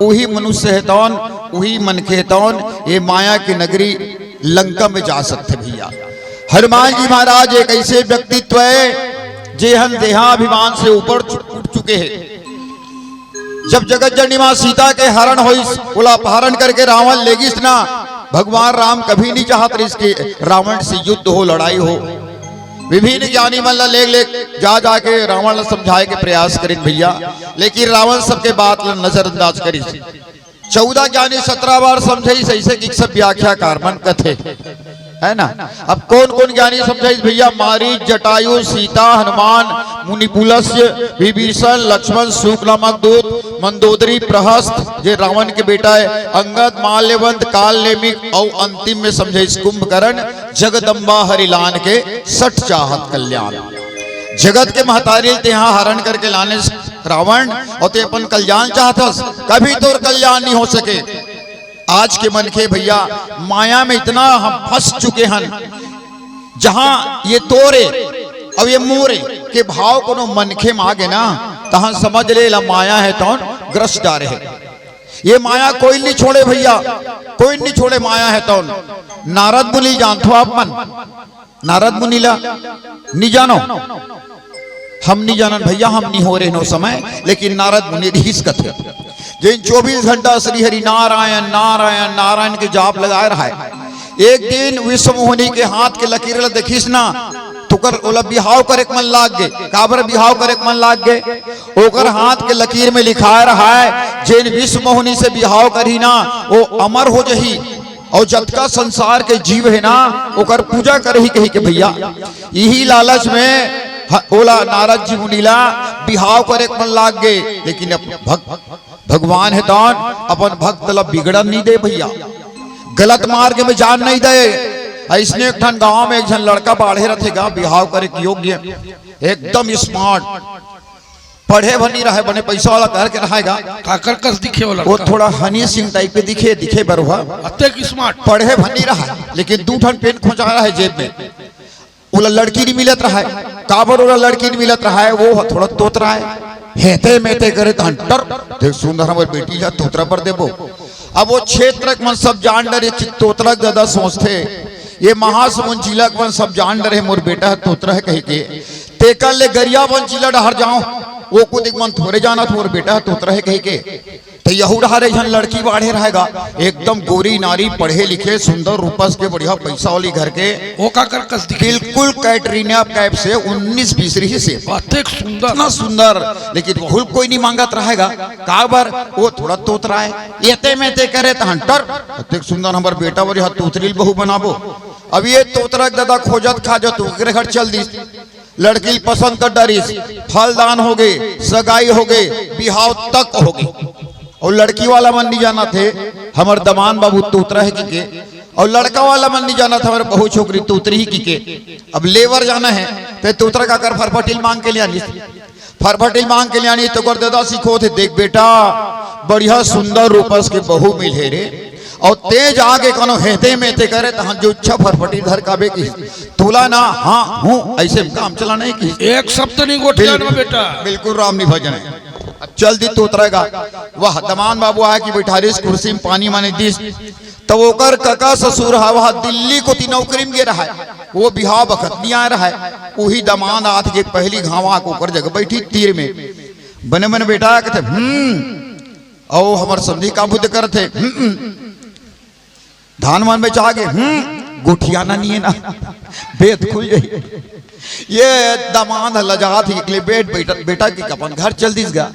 वही मनुष्य है तौन, वही मन के तौन ये माया की नगरी लंका में जा सकते भैया। हनुमान जी महाराज एक ऐसे व्यक्तित्व है जे हम देहाभिमान से ऊपर उठ चुके हैं। जब जगत जननी मां सीता के हरण हुई, बोला अपहरण करके रावण ले गिस ना, भगवान राम कभी नहीं चाहते इसके रावण से युद्ध हो, लड़ाई हो। विभिन्न ज्ञानी मन ले जा जाके रावण समझाए के प्रयास करें भैया, लेकिन रावण सबके बात नजरअंदाज करी। 14 ज्ञानी 17 बार समझाई, ऐसे की सब व्याख्याकार मन कथे है ना। अब कौन कौन ज्ञानी समझाई भैया, मारीच, जटायु, सीता, हनुमान, मुनि पुलस्त्य, विभीषण, लक्ष्मण, शुक नामक दूत, मंदोदरी, प्रहस्त जे रावण के बेटा है, अंगद, माल्यवंत, काल नेमिक और अंतिम में समझे कुंभकर्ण, जगदम्बा हरिलान के 60 चाहत कल्याण। जगत के महतारी ते यहाँ हरण करके लाने रावण, और ते अपन कल्याण चाहतस, कभी तो कल्याण नहीं हो सके। आज के मन के भैया माया में इतना हम फंस चुके हैं, जहां ये तोरे और ये मोरे के भाव को मन के मागे ना, तहां समझ ले ला माया है तो ग्रस्त जा रहे। ये माया कोई नहीं छोड़े भैया, कोई नहीं छोड़े माया है तो। नारद मुनि जानते हो आप मन, नारद मुनि ला नहीं जानो, हम नहीं जानन भैया, हम नहीं हो रहे नो समय, लेकिन नारद मुनि रीस कथे जिन 24 घंटा श्री हरि नारायण नारायण नारायण के जाप लगाए रहा है। एक दिन विश्व मोहिनी के हाथ के लकीर देखिस ना, तुकर ओला बिहाव करे के मन लाग गए। काबर बिहाव करे के मन लाग गए? ओकर हाथ के लकीर में लिखा रहा है जेन विश्व मोहनी से बिहाव करी ना वो अमर हो जही, और जतका संसार के जीव है ना ओकर पूजा करही कही के भैया। यही लालच में ओला नारद जी मुनीला बिहाव करे के मन लाग गए। लेकिन भगवान है तौन अपन भक्त ला बिगड़न नहीं दे भैया, गलत मार्ग में जान नहीं दे। ऐसने एक ठन गांव में एक जन लड़का बाढ़े रहेगा बिहाव करे के योग्य, एकदम स्मार्ट, पढ़े भनी रहे, बने पैसा वाला घर के रहेगा। काकर कस दिखे वाला वो थोड़ा हनी सिंह टाइप के दिखे बरुआ, अत्ते स्मार्ट, पढ़े भनी रहा, लेकिन 2 ठन पेन खोचा रहा है जेब में। उला लड़की नहीं मिलत रहा है, काबर उला लड़की नहीं मिलत रहा है, वो थोड़ा तोत रहा है, हेते मेते करे तंटर देख सुंदर हमर बेटी जा तोतरा पर देबो। अब वो क्षेत्र मन सब जान डरे तोतरा ज्यादा सोचते, ये महासमुंद जिला मन सब जान डरे मोर बेटा तोतरा है कही के, तेकल ले गरिया बन जिला डहर जाऊं वो को देख मन थोड़े जाना मोर बेटा तोतरा है कही के। तो यहू डहरे जन लड़की बाढ़े रहेगा, एकदम गोरी नारी, पढ़े लिखे, सुंदर रूपस के, बढ़िया पैसा वाली घर के, वो काकर कस दिखे बिल्कुल कैटरीना कैफ से 19-20 रही से, अत्ते सुंदर, इतना सुंदर, लेकिन भूल कोई नहीं मांगत रहेगा। काबर वो थोड़ा तोतरा है, येते में ते करे तो हंटर अत्ते सुंदर हमर बेटा बोली हाथ तोतरील बहू बनाबो। अब ये तोतरा दादा खोजत खाजत ओकरे घर चल दी, लड़की पसंद कर डरीस, फलदान हो गए, सगाई हो गए, बिहाव तक हो गई। और लड़की वाला मन नहीं जाना थे हमार दमान बाबू तोतरा है की के, और लड़का वाला मन नहीं जाना था हमारे बहु छोकरी तोतरी ही की के। अब लेवर जाना है तो तोतरा का कर फरफटील मांग के ले आनी, फरफटील मांग के ले आनी तो कर दादा सीखो थे, देख बेटा बढ़िया सुंदर रूपस के बहु मिले रे, और तेज आगे कोनो हेते मेते करे तो जो इच्छा फरफटी धर काबे की तोला ना, हाँ हूँ ऐसे काम चला नहीं की, एक शब्द नहीं गोठिया ना बेटा, बिल्कुल राम नहीं भजन है। अब चल दी तो उतरेगा, वह दमान बाबू आया कि बैठारिस कुर्सी में पानी माने दिस, तो वो कर कका ससुर है वह दिल्ली को 3 नौकरी में गे रहा है, वो बिहाव बखत नहीं आ रहा है। वही दमान आत के पहली घावा को कर जगह बैठी तीर में, बने बने बेटा कहते और हमारे समझी का बुद्ध करते धान मान में चाह गए गुठियाना नहीं है ना, बेत खुल जाए। ये दमान लजा थी बेटा बेटा की कपन घर चल दिस गा,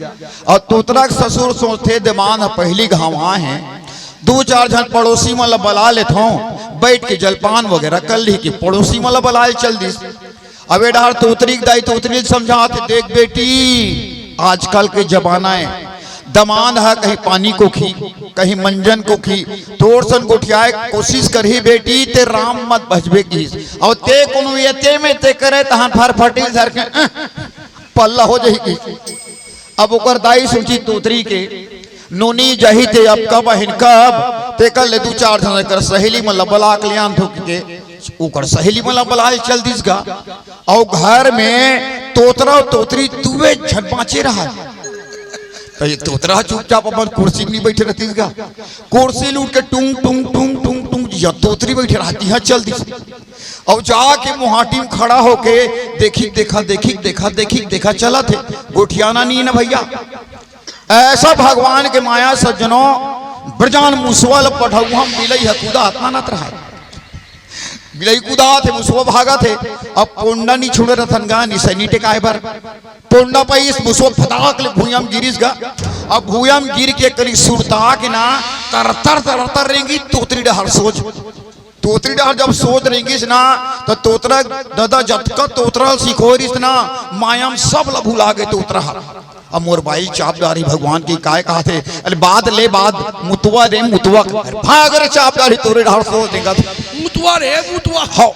और तोतरा ससुर सोचते दमान पहली घावा है, 2-4 जन पड़ोसी मला बला लेते हो, बैठ के जलपान वगैरह कर ली कि पड़ोसी मला बला चल दिस। अबे डार तोतरी दाई तोतरी समझाते, देख बेटी आजकल के जमाना है, दमान है कहीं पानी को खी कहीं मंजन को खी, तोड़ सन गोठियाए कोशिश करही बेटी ते राम मत भजबे की, और ते कोनो येते में ते करे तहां फरफटी धर के पल्ला हो जही की। अब ओकर दाई सोची तोतरी के नोनी जही थे अब कब हिन कब ते कर ले 2-4 जन कर सहेली में लबला के लियान थोक के ओकर सहेली में लबला चल दिस गा, और घर में तोतरा तोतरी तुवे झट बाँचे रहा। तो ये तोतरा चुपचाप अपन कुर्सी में नहीं बैठे रहती का, कुर्सी लूट के टूंग टूंग टूंग टूंग टूंग या तोतरी बैठे रहती है चल दी, और जाके मुहाटी में खड़ा होके देखी देखा देखी देखा देखी देखा चला थे, गोठियाना नहीं है ना भैया। ऐसा भगवान के माया सज्जनों ब्रजान मुसवा पढ़ाऊ हम बिलई है कूदा आत्मानत रहा, बिलई कूदा थे मुसवा भागा थे। अब पोंडा नहीं छोड़े रथन गा निसैनी टेकाए बर पोंडा पाई इस मुसवा फटाक ले भूयाम गिरिस गा, अब भूयाम गिर के करी सुरता के ना तरतर तरतर रेंगी तोतरी डहर सोच, तोतरी डहर जब सोच रेंगी ना तो तोतरा दादा जतका तोतरा सिखोरिस ना मायाम सब ला भुला गए तोतरा। अब मोर बाई चापदारी भगवान की काय कहा थे, अरे बाद ले बाद मुतवा रे मुतवा भाग रे चापदारी तोरे ढाल सो देगा मुतवा रे मुतवा। हो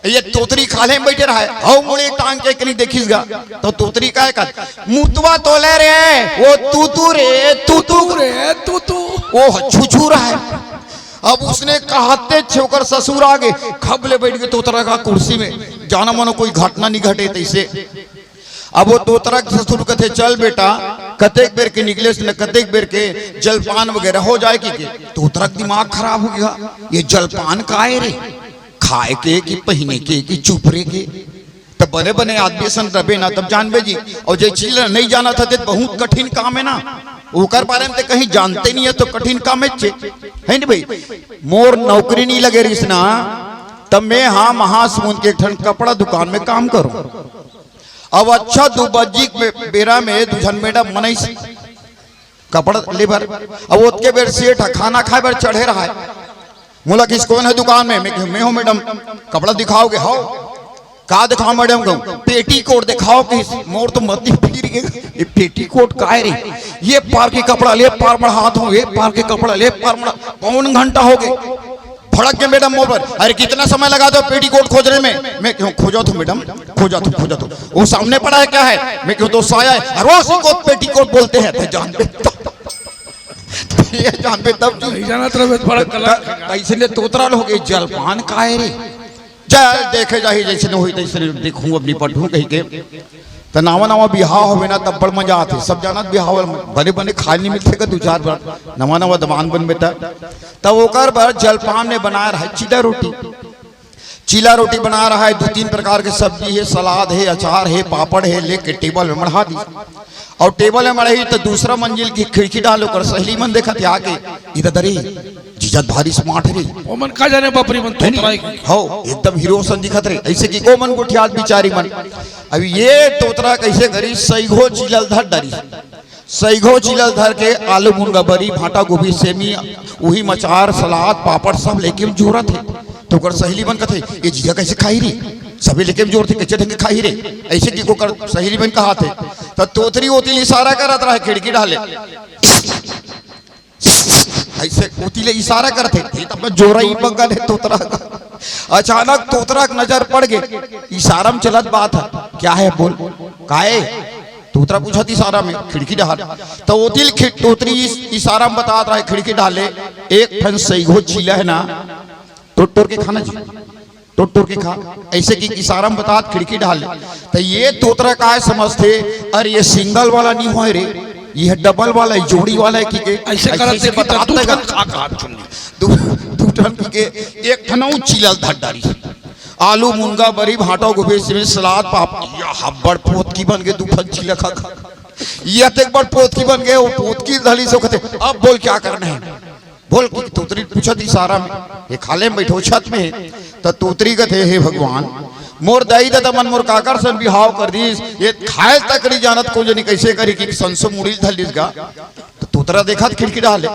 ये तोतरी खाले में बैठे रहा है, हो मुड़े टांग के कहीं देखिस गा तो तोतरी काय का मुतवा तोले रे वो तू रे तू वो छुछू रहा है। अब उसने कहते छोकर ससुर आगे खबले बैठ के तोतरा का कुर्सी में, जाना मानो कोई घटना नहीं घटे तैसे। अब वो तोतरा के ससुर कहते चल बेटा कतेक बेर के निकले से कतेक बेर के जलपान वगैरह हो जाए कि तोतरा का दिमाग खराब हो गया, ये जलपान काहे रे, खाए के कि पहने के कि चुपरे के, तब बने बने आदमी सन रबे ना तब जानबे जी, और जो चीज नहीं जाना था तो बहुत कठिन काम है ना, ओकर बारे में तो कहीं जानते नहीं है तो कठिन काम है ना भाई। मोर नौकरी नहीं लगे रिस ना तब मैं हाँ महासमुंद के एक ठन कपड़ा दुकान में काम करूं। अब अच्छा दुबज्जी बेरा में दुझन मैडम मनई कपड़ा लेबर, अब उसके बेर सेठ खाना खाए बर चढ़े रहा है। मोला किस कौन है दुकान में? मैं हूँ मैडम। कपड़ा दिखाओगे? हो का दिखाओ मैडम? कहूँ पेटी कोट दिखाओ। किस मोर तो मत फिर ये पेटी कोट का रे? ये पार के कपड़ा ले पार मड़ हाथ हो, ये पार के कपड़ा ले पार मड़, पौन घंटा हो गए। फड़क के मैडम मोर पर, अरे कितना समय लगा दो पेटी कोट खोजने में? मैं क्यों खोजा तो मैडम, खोजा तो वो सामने पड़ा है क्या है? मैं क्यों तो साया है। अरे उसी को पेटी कोट बोलते हैं। तो जान ये जान पे तब इसलिए तोतरा हो गए जलपान का रे। जा देखे जाही जैसे न हुई तैसे देखूं अपनी पढ़ूं कहीं के। तो नावा नावा बिहाव होवे ना तब बड़ मजा आते। सब जानत बिहाव बने बने खाए नहीं मिलते का 2-4 बार नवा नवा दबान बन बेटा। तब ओकर बार जलपान ने बनाया रहा है चीला रोटी। चीला रोटी बना रहा है, 2-3 प्रकार के सब्जी है, सलाद है, अचार है, पापड़ है, लेके टेबल में मढ़ा दी। और टेबल में मढ़ी तो दूसरा मंजिल की खिड़की डालो कर सहेली मन देखा थे आगे इधर दरे जीजत भारी स्मार्ट रे। ओ मन का जाने बापरी मन तोतराई हो एकदम हीरो सन दिखत रे। ऐसे की को मन गोठियात बिचारी मन। अभी ये तोतरा कैसे करी? सईघो चिलल धर डरी, सईघो चिलल धर के आलू मुनगा बरी भाटा गोभी सेमी वही मचार सलाद पापड़ सब लेके जोरा थे। तो कर सहेली बन कथे ये जीजा कैसे खाई रे? सभी लेके जोर थे कैसे ढंग खाई रे? ऐसे की को कर सहेली बन कहा थे। तो तोतरी ओतिल इशारा करत रहा खिड़की डाले, ऐसे ओतिले इशारा करते तब जोरा ही बंगल है तोतरा का। अचानक तोतरा नजर पड़ गए। इशारा में चलत बात है, क्या है बोल काहे? तोतरा पूछा इशारा में खिड़की डाल। तो ओतिल तोतरी इशारा में बता रहा है खिड़की डाले एक ठन सईघो चीला है ना, टोट के खाना जी, टोट के खा। ऐसे की इशारा में बता खिड़की डाले। तो ये तोतरा का है समझते, अरे ये सिंगल वाला नहीं हो रे, ये डबल वाला है, जोड़ी वाला है। कि ऐसे करते बता दू ठन की एक ठनऊ चिलल धड्डारी आलू मुनगा बरी भाटा गोभी में सलाद पापड़ या हब्बड़ पोत की बन गए। 2 ठन चिला खा खा ये एक बड़ पोत की बन गए। वो पोत की धली से कहते अब बोल क्या करना है? बोल की तोतरी पूछा थी सारा में ये खाले में बैठो छत में। तो तोतरी कहते हे भगवान मोर दई दादा मन मोर काकर सन बिहाव कर दीस, ये खाए तक नहीं जानत को जनी कैसे करी कि संसो मुड़ील धलिस गा। तो तोतरा देखा खिड़की डाले।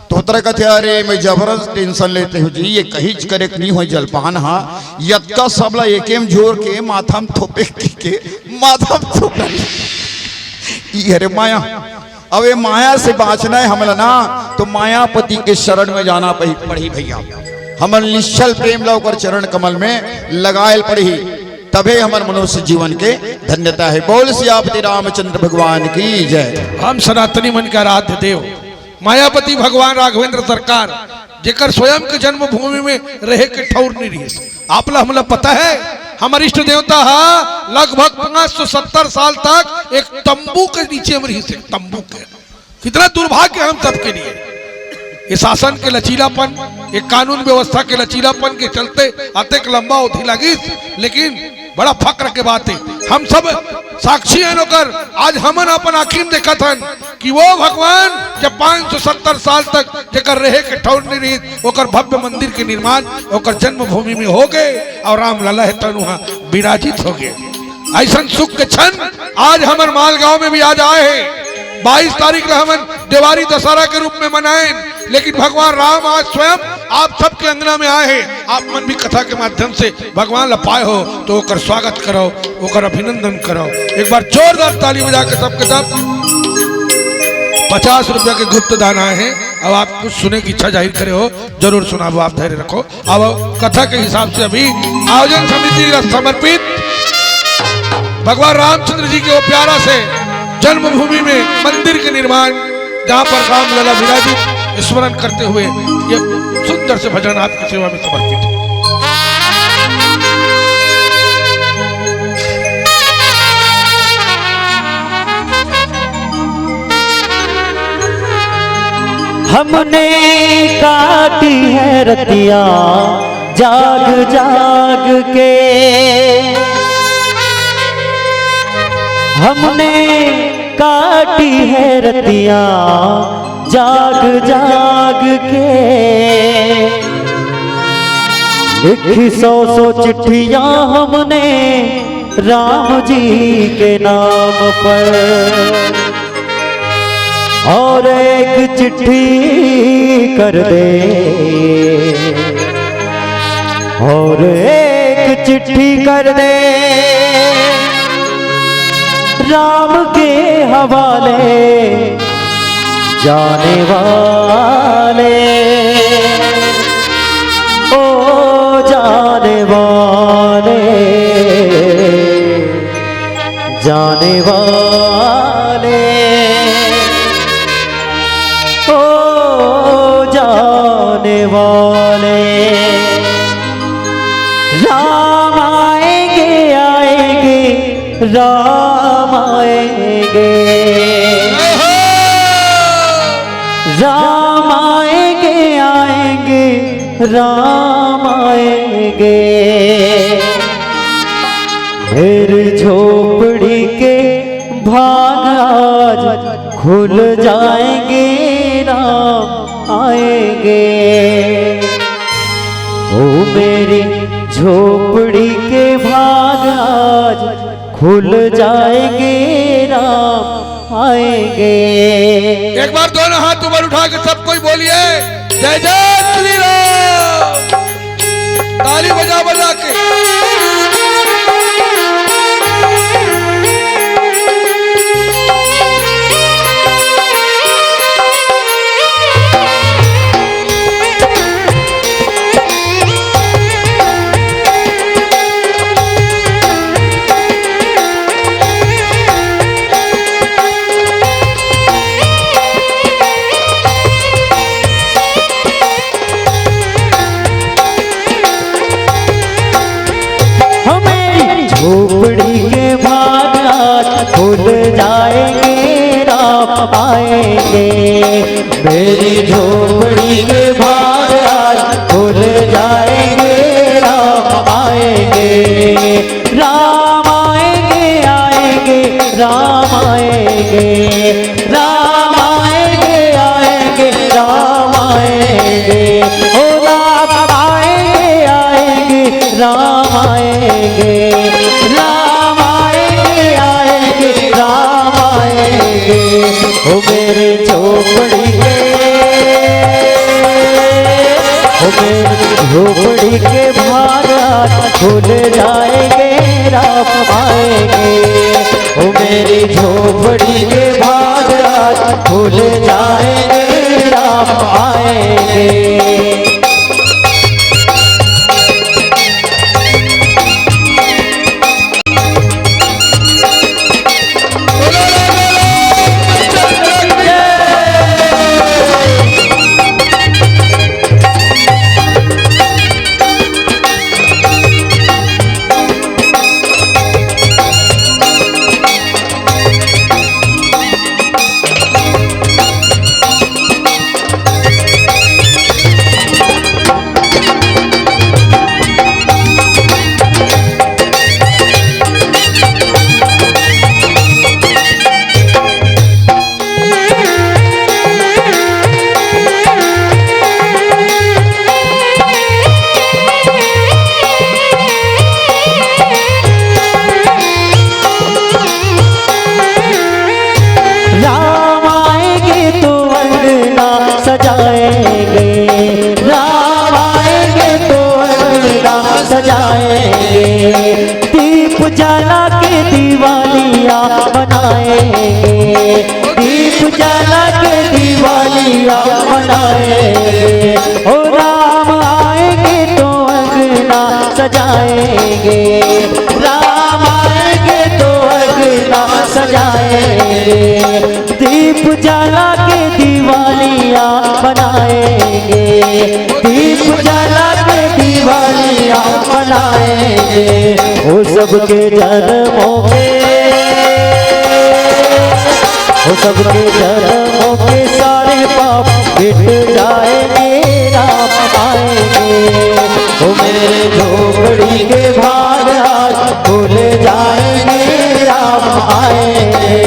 तोतरा कहते अरे मैं जबरदस्त टेंशन लेते हो जी, ये कहीं करे नहीं हो जलपान। हाँ यत्का सबला एकेम जोर के माथा में थोपे के माथा में थोप अरे माया। अब ये माया से बाँचना है हमला ना, तो मायापति के शरण में जाना पड़ी भैया। हमर निश्चल प्रेम लौकर चरण कमल में लगायल पड़ी, तबे हमर मनुष्य जीवन के धन्यता है। बोल सियापति रामचंद्र भगवान की जय। हम सनातनी मन का आराध्य देव मायापति भगवान राघवेंद्र सरकार जेकर स्वयं के जन्मभूमि में रहे के ठौर नहीं रही। आपला हमला पता है हमारे इष्ट देवता हा लगभग 570 साल तक एक तंबू के नीचे में रही से। तंबू के कितना दुर्भाग्य हम सबके लिए। ये शासन के लचीलापन, ये कानून व्यवस्था के लचीलापन के चलते आते लंबा होती लगी, लेकिन बड़ा फक्र के बात है हम सब साक्षी हैं नौकर। आज हमन अपन आखिर देखा था कि वो भगवान जब 570 साल तक जेकर रहे के ठौर नहीं रही ओकर भव्य मंदिर के निर्माण ओकर जन्मभूमि में हो गए और राम लला है तनुहा विराजित हो गए। ऐसा सुख के क्षण आज हमारे मालगांव में भी आज आए हैं। 22 तारीख हमन दिवाली दशहरा के रूप में मनाए, लेकिन भगवान राम आज स्वयं आप सबके अंगना में आए हैं। आप मन भी कथा के माध्यम से भगवान लपाए हो तो ओकर स्वागत करो, ओकर अभिनंदन करो। एक बार जोरदार ताली बजा के सबके सब 50 रुपया के गुप्त दान आए हैं। अब आप कुछ सुने की इच्छा जाहिर करे हो जरूर सुनाओ, आप धैर्य रखो। अब कथा के हिसाब से अभी आयोजन समिति समर्पित भगवान रामचंद्र जी के वो प्यारा से जन्मभूमि में मंदिर के निर्माण जहाँ पर राम लला विराजित स्मरण करते हुए ये सुंदर से भजन आपकी सेवा में समर्पित है। हमने काटी है रतिया जाग जाग के, हमने काटी है रतिया जाग जाग के, लिखी 100 चिट्ठियां हमने राम जी के नाम पर, और एक चिट्ठी कर दे, और एक चिट्ठी कर दे राम के हवाले जाने वाले, ओ जाने वाले, जाने वाले, ओ जाने वाले। राम आएंगे आएंगे राम आएंगे, राम आएंगे आएंगे राम आएंगे। मेरी झोपड़ी के भाग आज खुल जाएंगे राम आएंगे, ओ मेरी झोपड़ी के भाग आज खुल जाएंगे राम आएंगे। एक बार दोनों हाथ ऊपर उठा के सब कोई बोलिए जय जय श्री राम, ताली बजा बजा के। झोपड़ी के भाग आज खुल जाएंगे राम आएंगे, मेरी झोपड़ी के भाग आज खुल जाएंगे राम आएंगे। राम आएंगे आएंगे राम आएंगे, राम आएंगे आएंगे राम आएंगे, ओ राम आएंगे आएंगे राम आएंगे, राम आएंगे आएंगे राम आएंगे। ओ मेरे झोपड़ी के, ओ मेरी झोपड़ी के भाग खुल जाएंगे राम आएंगे, ओ मेरी झोपड़ी के भाग खुल जाएंगे राम आएंगे। दीप जला के दिवालियाँ बनाएंगे, दीप जला के दिवालियाँ बनाएंगे, ओ राम आएंगे तो अंगना सजाएंगे, राम आएंगे तो अंगना सजाएंगे। दीप जला के दिवालियाँ बनाएंगे, दीप जला के दिवालियाँ बनाएंगे। वो सबके जन्मों के, वो सबके जन्मों के सारे पाप मिट जाएंगे राम आएंगे, वो मेरे झोपड़ी के भाग आज खुल जाएंगे राम आएंगे।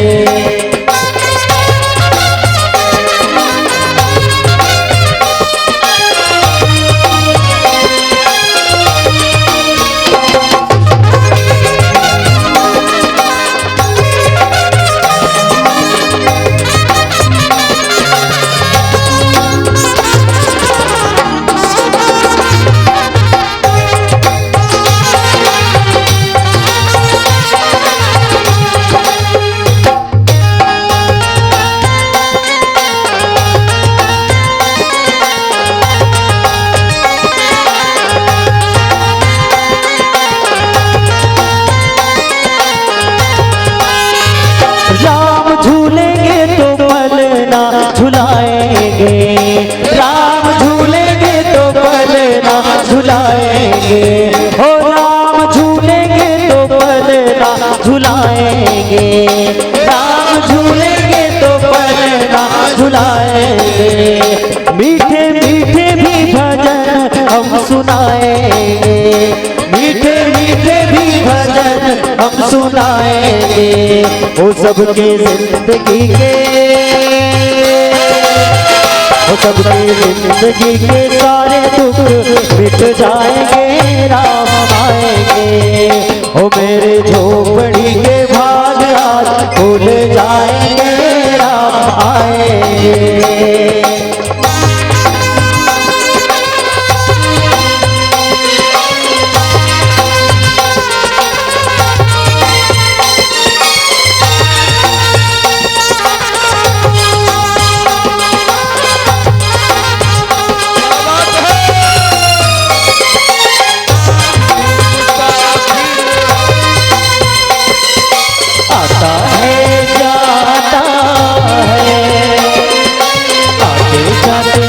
मीठे मीठे भी भजन हम सुनाएंगे, मीठे मीठे भी भजन हम सुनाएंगे। वो सबके जिंदगी के, वो सबके जिंदगी के सारे दुख मिट जाएंगे, राम आएंगे। ओ मेरे झोपड़ी के भाग आज खुल जाएंगे, राम आएंगे। आता है जाता है, आते जाते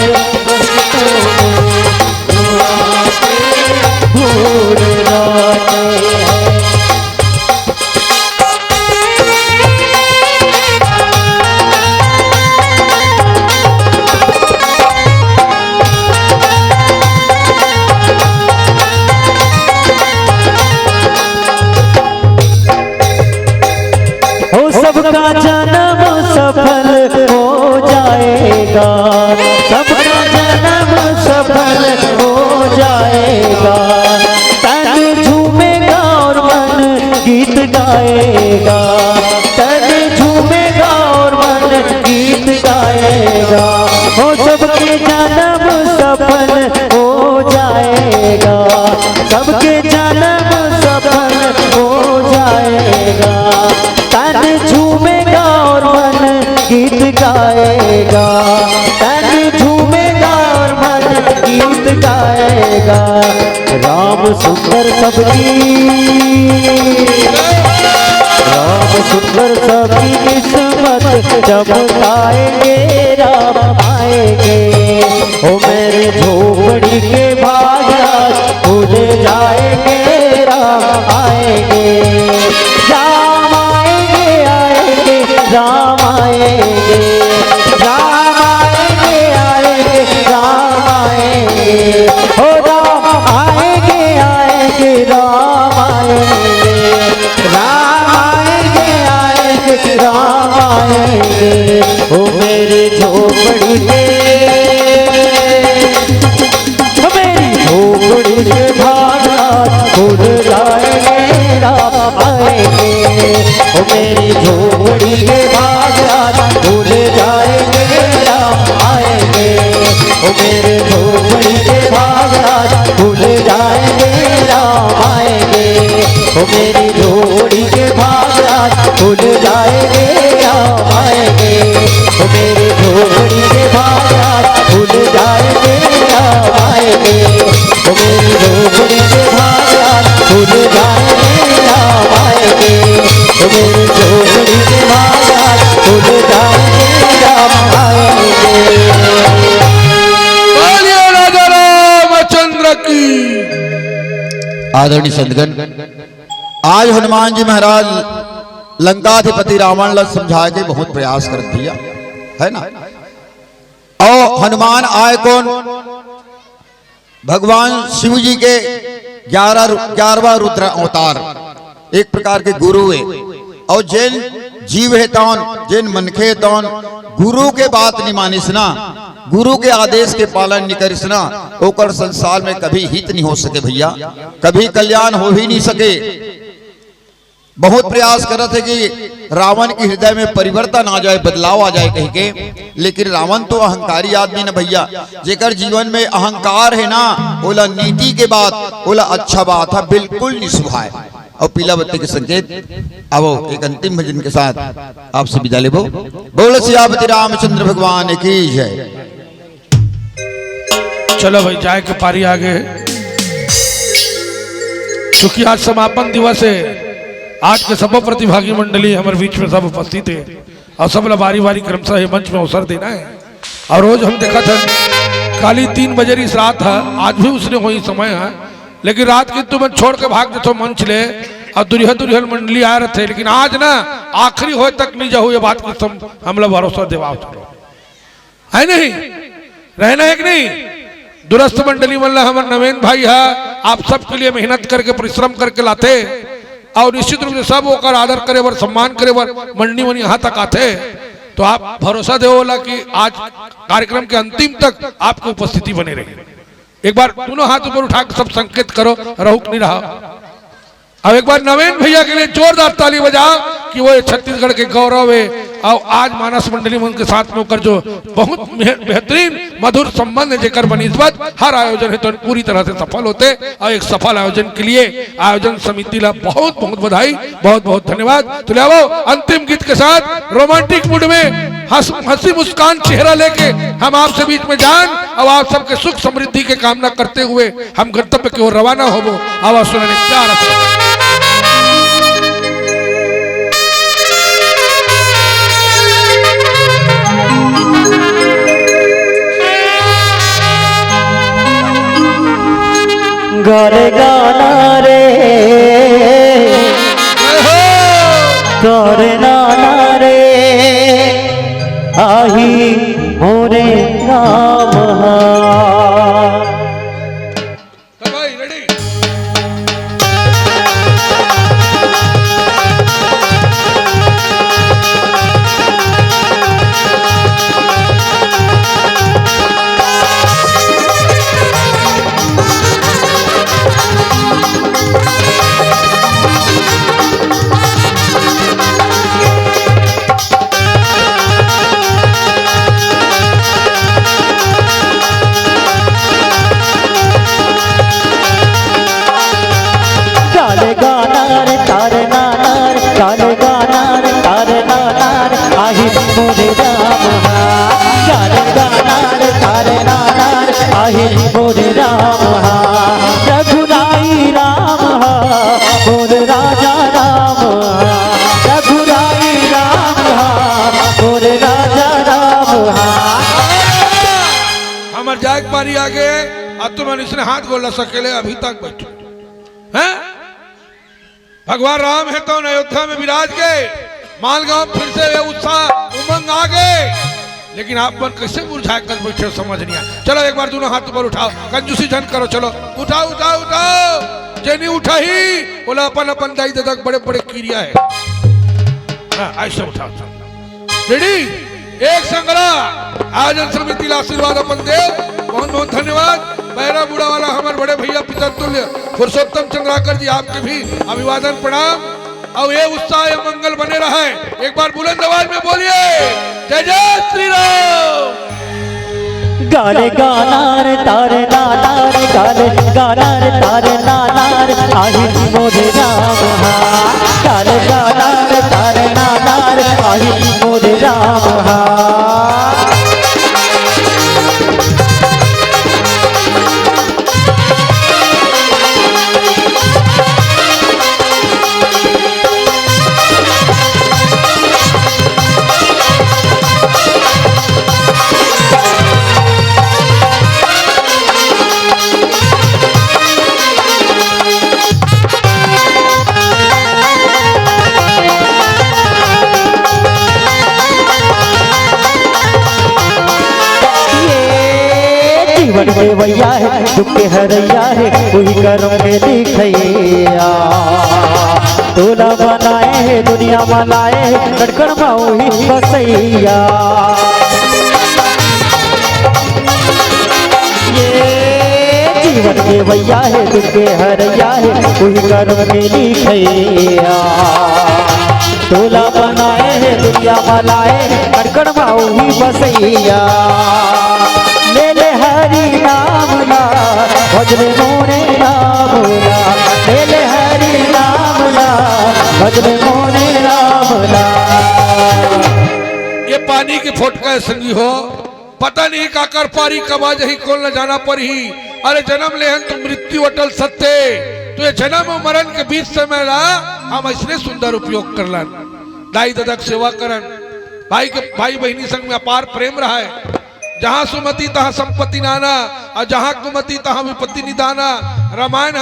भूल जाते हैं। सबका जन्म सफल हो जाएगा, सबका जन्म सफल हो जाएगा। तन झूमेगा और मन गीत गाएगा, तन झूमेगा और मन गीत गाएगा। हो सबके जन्म सफल हो जाएगा, सबके जन्म सफल हो जाएगा। तन झूमेगा और मन गीत गाएगा, तन झूमेगा और मन गीत गाएगा। राम सुंदर सबकी, राम सुंदर सबकी किस्मत चमकाएंगे, राम आएंगे। ओ मेरे झोपड़ी के भाग आज खुल जाएंगे, राम आएंगे। राम आएंगे, आएंगे, राम आएंगे, राम आएंगे, आएंगे, राम आएंगे। ओ राम आएंगे, आएंगे, राम आएंगे, राम आएंगे, आएंगे, राम आएंगे। ओ मेरे झोपड़ी के, मेरी झोपड़ी के भाग खुल जाएंगे, राम आएंगे। ओ मेरी झोपड़ी के भाग खुल जाएंगे, राम आएंगे। ओ मेरे झोपड़ी के भाग खुल जाएंगे, राम आएंगे। ओ मेरी झोपड़ी के भाग खुल जाएंगे, राम आएंगे। ओ मेरी झोपड़ी के भाग खुल जाएंगे, राम आएंगे। ओ मेरी झोपड़ी के भाग खुल जाएंगे, राम आएंगे। ओ मेरी झोपड़ी के भाग खुल जाएंगे, राम आएंगे। बोलिए राजा रामचंद्र की। आदरणीय संतगण, आज हनुमान जी महाराज लंकाधिपति रावण ला समझा के बहुत प्रयास कर दिया है ना। और हनुमान आए कौन? भगवान शिव जी के 11वां रुद्र अवतार, एक प्रकार के गुरु है। और जैन जीव है तौन, जैन मनखे है तौन, गुरु के बात नहीं मानिस ना, गुरु के आदेश के पालन नहीं करिस ना, ओकर संसार में कभी हित नहीं हो सके भैया, कभी कल्याण हो ही नहीं सके। बहुत प्रयास कर रहे थे कि रावण के हृदय में परिवर्तन आ जाए, बदलाव आ जाए कह के, लेकिन रावण तो अहंकारी आदमी ना भैया। जेकर जीवन में अहंकार है ना, बोला नीति के बात, बोला अच्छा बात है, बिल्कुल नहीं सुभाए। और पीला बत्ती के संकेत अब एक अंतिम भजन के साथ आपसे विदा लेबो। बोल सियापति रामचंद्र भगवान की जय। चलो भाई, जाए के पारी आगे, क्योंकि आज समापन दिवस है। आज के सब प्रतिभागी मंडली हमारे बीच में सब उपस्थित है और सब बारी बारी क्रमशः मंच में अवसर देना है। और रोज हम देखा था खाली 3 बजे इस रात है, आज भी उसने वही समय है, लेकिन रात की तुम छोड़ के भाग दे मंच ले और दुरिहन मंडली आ रहे थे, लेकिन आज ना आखिरी हो तक नहीं जाओ, ये बात की हम लोग भरोसा देवा। है नहीं, रहना है कि नहीं। दुरस्त मंडली मल्ला हमारे नवीन भाई है, आप सबके लिए मेहनत करके परिश्रम करके लाते और निश्चित रूप से सब होकर आदर करे बर सम्मान करे बर मंडी मन यहाँ तक आते। तो आप भरोसा दे बोला कि आज कार्यक्रम के अंतिम तक आपकी उपस्थिति बने रही। एक बार दोनों हाथ ऊपर उठा के सब संकेत करो, रहुक नहीं रहा। अब एक बार नवीन भैया के लिए जोरदार ताली बजाओ कि वो छत्तीसगढ़ के गौरव है। और आज मानस मंडली मन के साथ में होकर जो बहुत बेहतरीन मधुर संबंध है जेकर बनिस्बत हर आयोजन है तो पूरी तरह से सफल होते। और एक सफल आयोजन के लिए आयोजन समिति ला बहुत बहुत बधाई, बहुत बहुत धन्यवाद। तो ले आओ अंतिम गीत के साथ रोमांटिक मूड में हंसी मुस्कान चेहरा लेके हम आपसे बीच में जान और आप सबके सुख समृद्धि के कामना करते हुए हम गंतव्य की ओर रवाना हो। आवाज सुनाने प्यार गारे गाना रे गारे नाना रे आही मोरे राम भाई रेडी। मोरे राम रघुराई राम मोर राजा राम रघुराई राम मोर राजा राम। हमार जाग पारी आगे अब तुम इसने हाथ गोला सकेले अभी तक बैठो हैं। भगवान राम है तो अयोध्या में विराज गए, मालगांव फिर से उत्साह उमंग आ गए, लेकिन आप मन कैसे मुरझाए कर बैठे समझ नहीं आया। चलो एक बार दोनों हाथ ऊपर उठाओ, कंजूसी झन करो, चलो उठाओ उठाओ उठाओ। जेनी उठा ही बोला अपन अपन दाई दादा बड़े बड़े क्रिया है। हाँ, ऐसे उठाओ रेडी। एक संग्रह आयोजन समिति ला आशीर्वाद अपन देव, बहुत बहुत धन्यवाद। बहरा बूढ़ा वाला हमारे बड़े भैया पिता तुल्य पुरुषोत्तम चंद्राकर जी आपके भी अभिवादन प्रणाम। और ये उत्साह ये मंगल बने रहे। एक बार बुलंद आवाज में बोलिए जय जय श्री राम। गारे गाना रे तारे नाना रे गारे गाना रे तारे नाना रे आही मोरे राम गारे गाना रे तारे नाना रे आही मोरे राम। जीवन में भैया है दुख के हरैया है वही कर्म के लिखैया तोला बनाए है दुनिया मनाए है कटकर वही बसैया। ये जीवन में भैया है दुख के हरैया है वही कर्म के लिखैया तोला बनाए है दुनिया मनाए कटकर वही बसैया। ले ले हरि नाम ला भजने मोरे राम ला ले ले हरि नाम ला भजने मोरे राम ला। ये पानी की फोटका संगी हो, पता नहीं काकर पारी कबा जही कौन न जाना पर ही। अरे जन्म ले तो मृत्यु अटल सत्य, तो ये जन्म और मरण के बीच समय ला हम इसने सुंदर उपयोग कर लन। दाई दादा सेवा करन, भाई बहनी संग में अपार प्रेम रहा है। जहां सुमति तहां संपत्ति नाना और जहां कुमति तहां विपत्ति निदाना। रामायण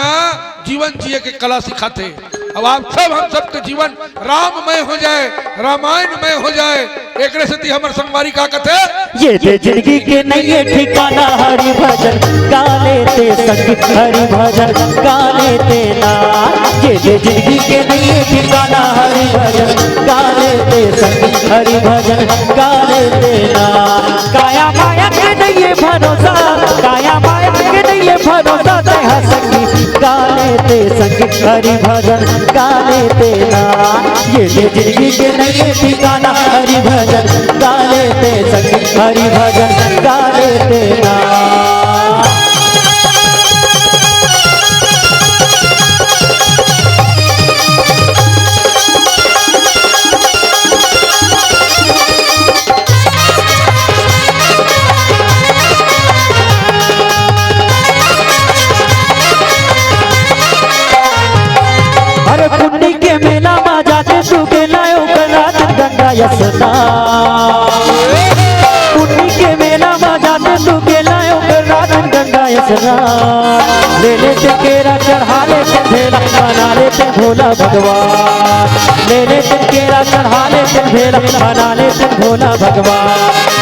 जीवन जिए के कला सिखाते अब आप सब हम सबके जीवन राममय हो जाए, रामायणमय हो जाए। एक रसती हमर संगवारी का कथे ये दे जिंदगी के नहीं ठिकाना, हरि भजन गा लेते संग हरि भजन गा लेते ना। ये दे जिंदगी के नहीं ठिकाना, हरि भजन गा लेते संग हरि भजन गा लेते ना। काया माया के नहीं भरोसा, काया माया के नहीं भरोसा, तेहा संगी गा लेते संग हरि भजन गा लेते ना। ये दे जिंदगी के नहीं ठिकाना, हरि भजन गा लेते संग हरि भजन गा लेते ना। अरे कुंडी के मेला में जाते तू के लायो रात गंगा यसना। कुंडी के मेला में जाते तू के लायो रात गंगा यसना। ले लेते केरा चढ़ा लेते भेला बना लेते भोला भगवान। ले लेते केरा चढ़ा लेते भेला बना लेते भोला भगवान।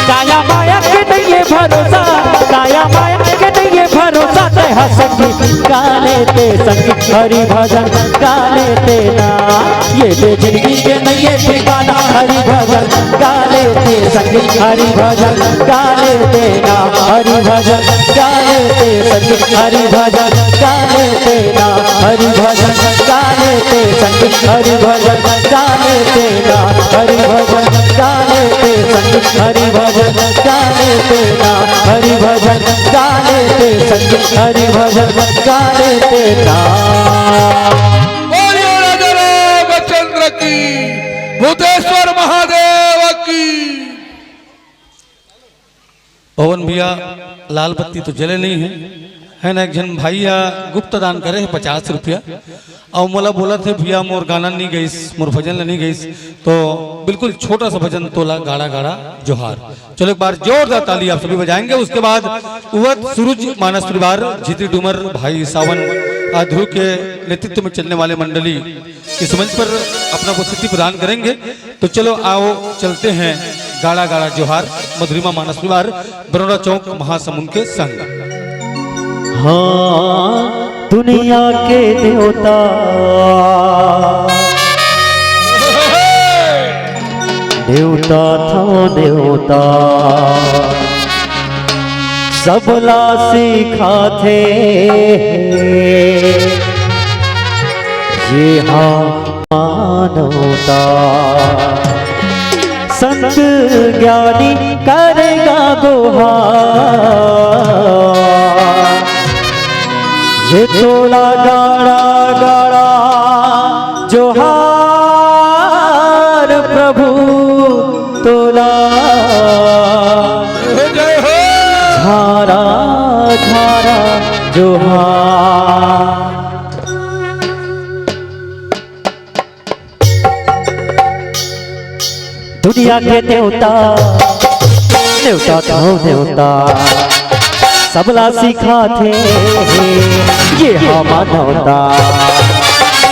काया माया के नहीं भरोसा, काया माया के नहीं भरोसा, तेहा संगी गा लेते संग हरि भजन गा लेते ना। ये दे जिंदगी के नहीं ठिकाना, हरि भजन गा लेते संग हरि भजन गा लेते ना। हरि भजन गा लेते संग हरि भजन गा लेते ना। हरि भजन गा लेते संग हरि भजन गा लेते ना। हरि भजन गा लेते संग हरि भजन गा लेते ना। हरि भजन गा लेते संग हरि भजन गा लेते ना। बोलिए राजा रामचंद्र की, भूतेश्वर महादेव की। पवन भैया लाल बत्ती तो जले नहीं है ना। एक जन भैया गुप्त दान करे है 50 रुपया और मोला बोला थे भैया मोर गाना नहीं गई, मोर भजन नहीं गई, तो बिल्कुल छोटा सा भजन तोला गाड़ा गाड़ा जोहार। चलो एक बार जोरदार ताली आप सभी बजाएंगे। उसके बाद उवत सूरज मानस परिवार जीती डूमर भाई सावन ध्रुव के नेतृत्व में चलने वाले मंडली इस मंच पर अपना उपस्थिति प्रदान करेंगे। तो चलो आओ चलते हैं गाड़ा गाड़ा जोहार मधुरिमा मानस परिवार बरौरा चौक महासमुंद के संग। हाँ दुनिया के देवता देवता था देवता, सबला सीखा थे ये हाँ मानवता। संत ज्ञानी करेगा गुहार, ये तोला गाड़ा गाड़ा जोहार प्रभु तोला। झारा झारा जोहार। दुनिया के देवता देवता था देवता, सबला सीखा थे ये हाँ मानवता।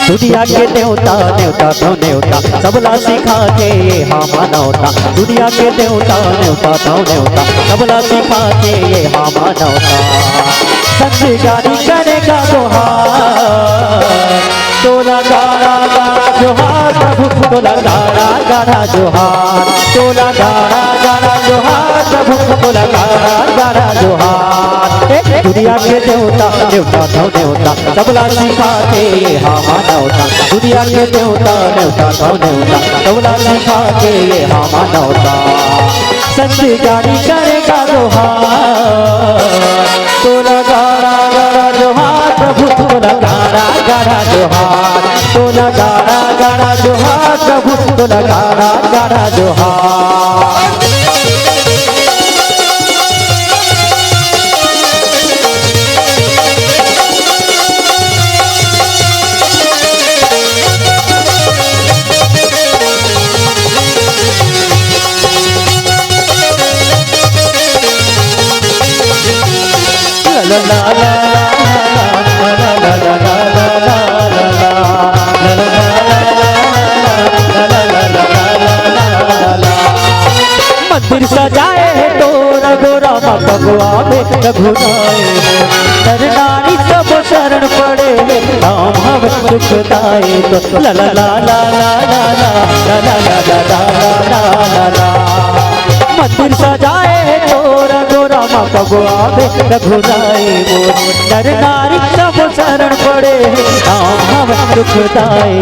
दुनिया के देवता देवता तो देवता, सबला सीखा थे ये हाँ मानवता। दुनिया के देवता देवता तो देवता, सबला सीखा थे ये हाँ मानवता। सच्ची गाड़ी करेगा जोहार, तोला गाड़ा गाड़ा जोहार प्रभु तोला गाड़ा गाड़ा जोहार। तोला गाड़ा गाड़ा जोहार प्रभु तोला गाड़ा गाड़ा जोहार। दुनिया के देवता देवता था देवता, सबला सीखा थे ये हाँ मानवता। दुनिया के देवता देवता था देवता, सबला सीखा थे ये हाँ मानवता। सच्ची गाड़ी करेगा जोहार, तोला गाड़ा गाड़ा जोहार प्रभु तोला गाड़ा गाड़ा जोहार। तोला गाड़ा गाड़ा जोहार प्रभु तोला गाड़ा गाड़ा जोहार। la la la la la la la la la la la la la la मंदिर सजाए है तो रघुरा भगवा में रघुराए नर नारी सब शरण पड़े राम हमें सुखदाए तो ला ला ला ला ला ला ला ला ला ला ला ला ला ला। मंदिर सजाए है तो रघुरा भगवा में रघुराए नर नारी सब शरण पड़े राम हमें सुखदाए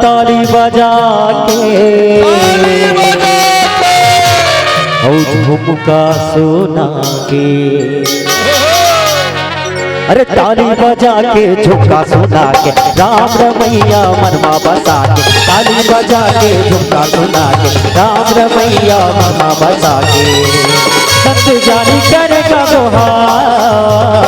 ताली बजा के और झुमका सुना के अरे ताली बजा के झुमका सुना के राम रमैया मनमा बसा के ताली बजा के झुमका सुना के राम रमैया मनमा बसा के सत जानी करेगा जोहार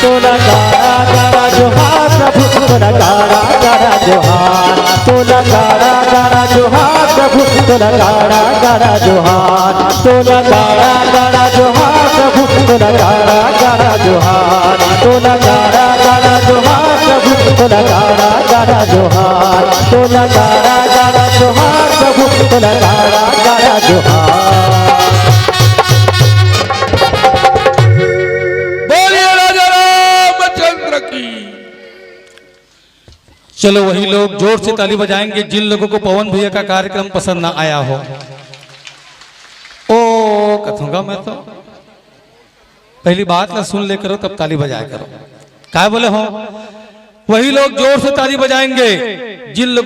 तोला गारा गारा जोहार प्रभु तोला गारा गारा जोहार तोला गारा गारा जोहार प्रभु तोला गारा गारा जोहार तोला गारा गारा जोहार प्रभु तोला गारा गारा जोहार तोला गारा गारा जोहार प्रभु तोला गारा गारा जोहार तोला गारा गारा जोहार प्रभु तोला गारा गारा जोहार। बोलिए राजा रामचंद्र की। चलो वही लोग जोर से ताली बजाएंगे जिन लोगों को पवन भैया का कार्यक्रम पसंद ना आया हो। ओ कथूंगा मैं तो पहली बात ना सुन ले करो तब ताली बजाया करो। क्या बोले हो? वही लोग जोर से ताली बजाएंगे जिन लोग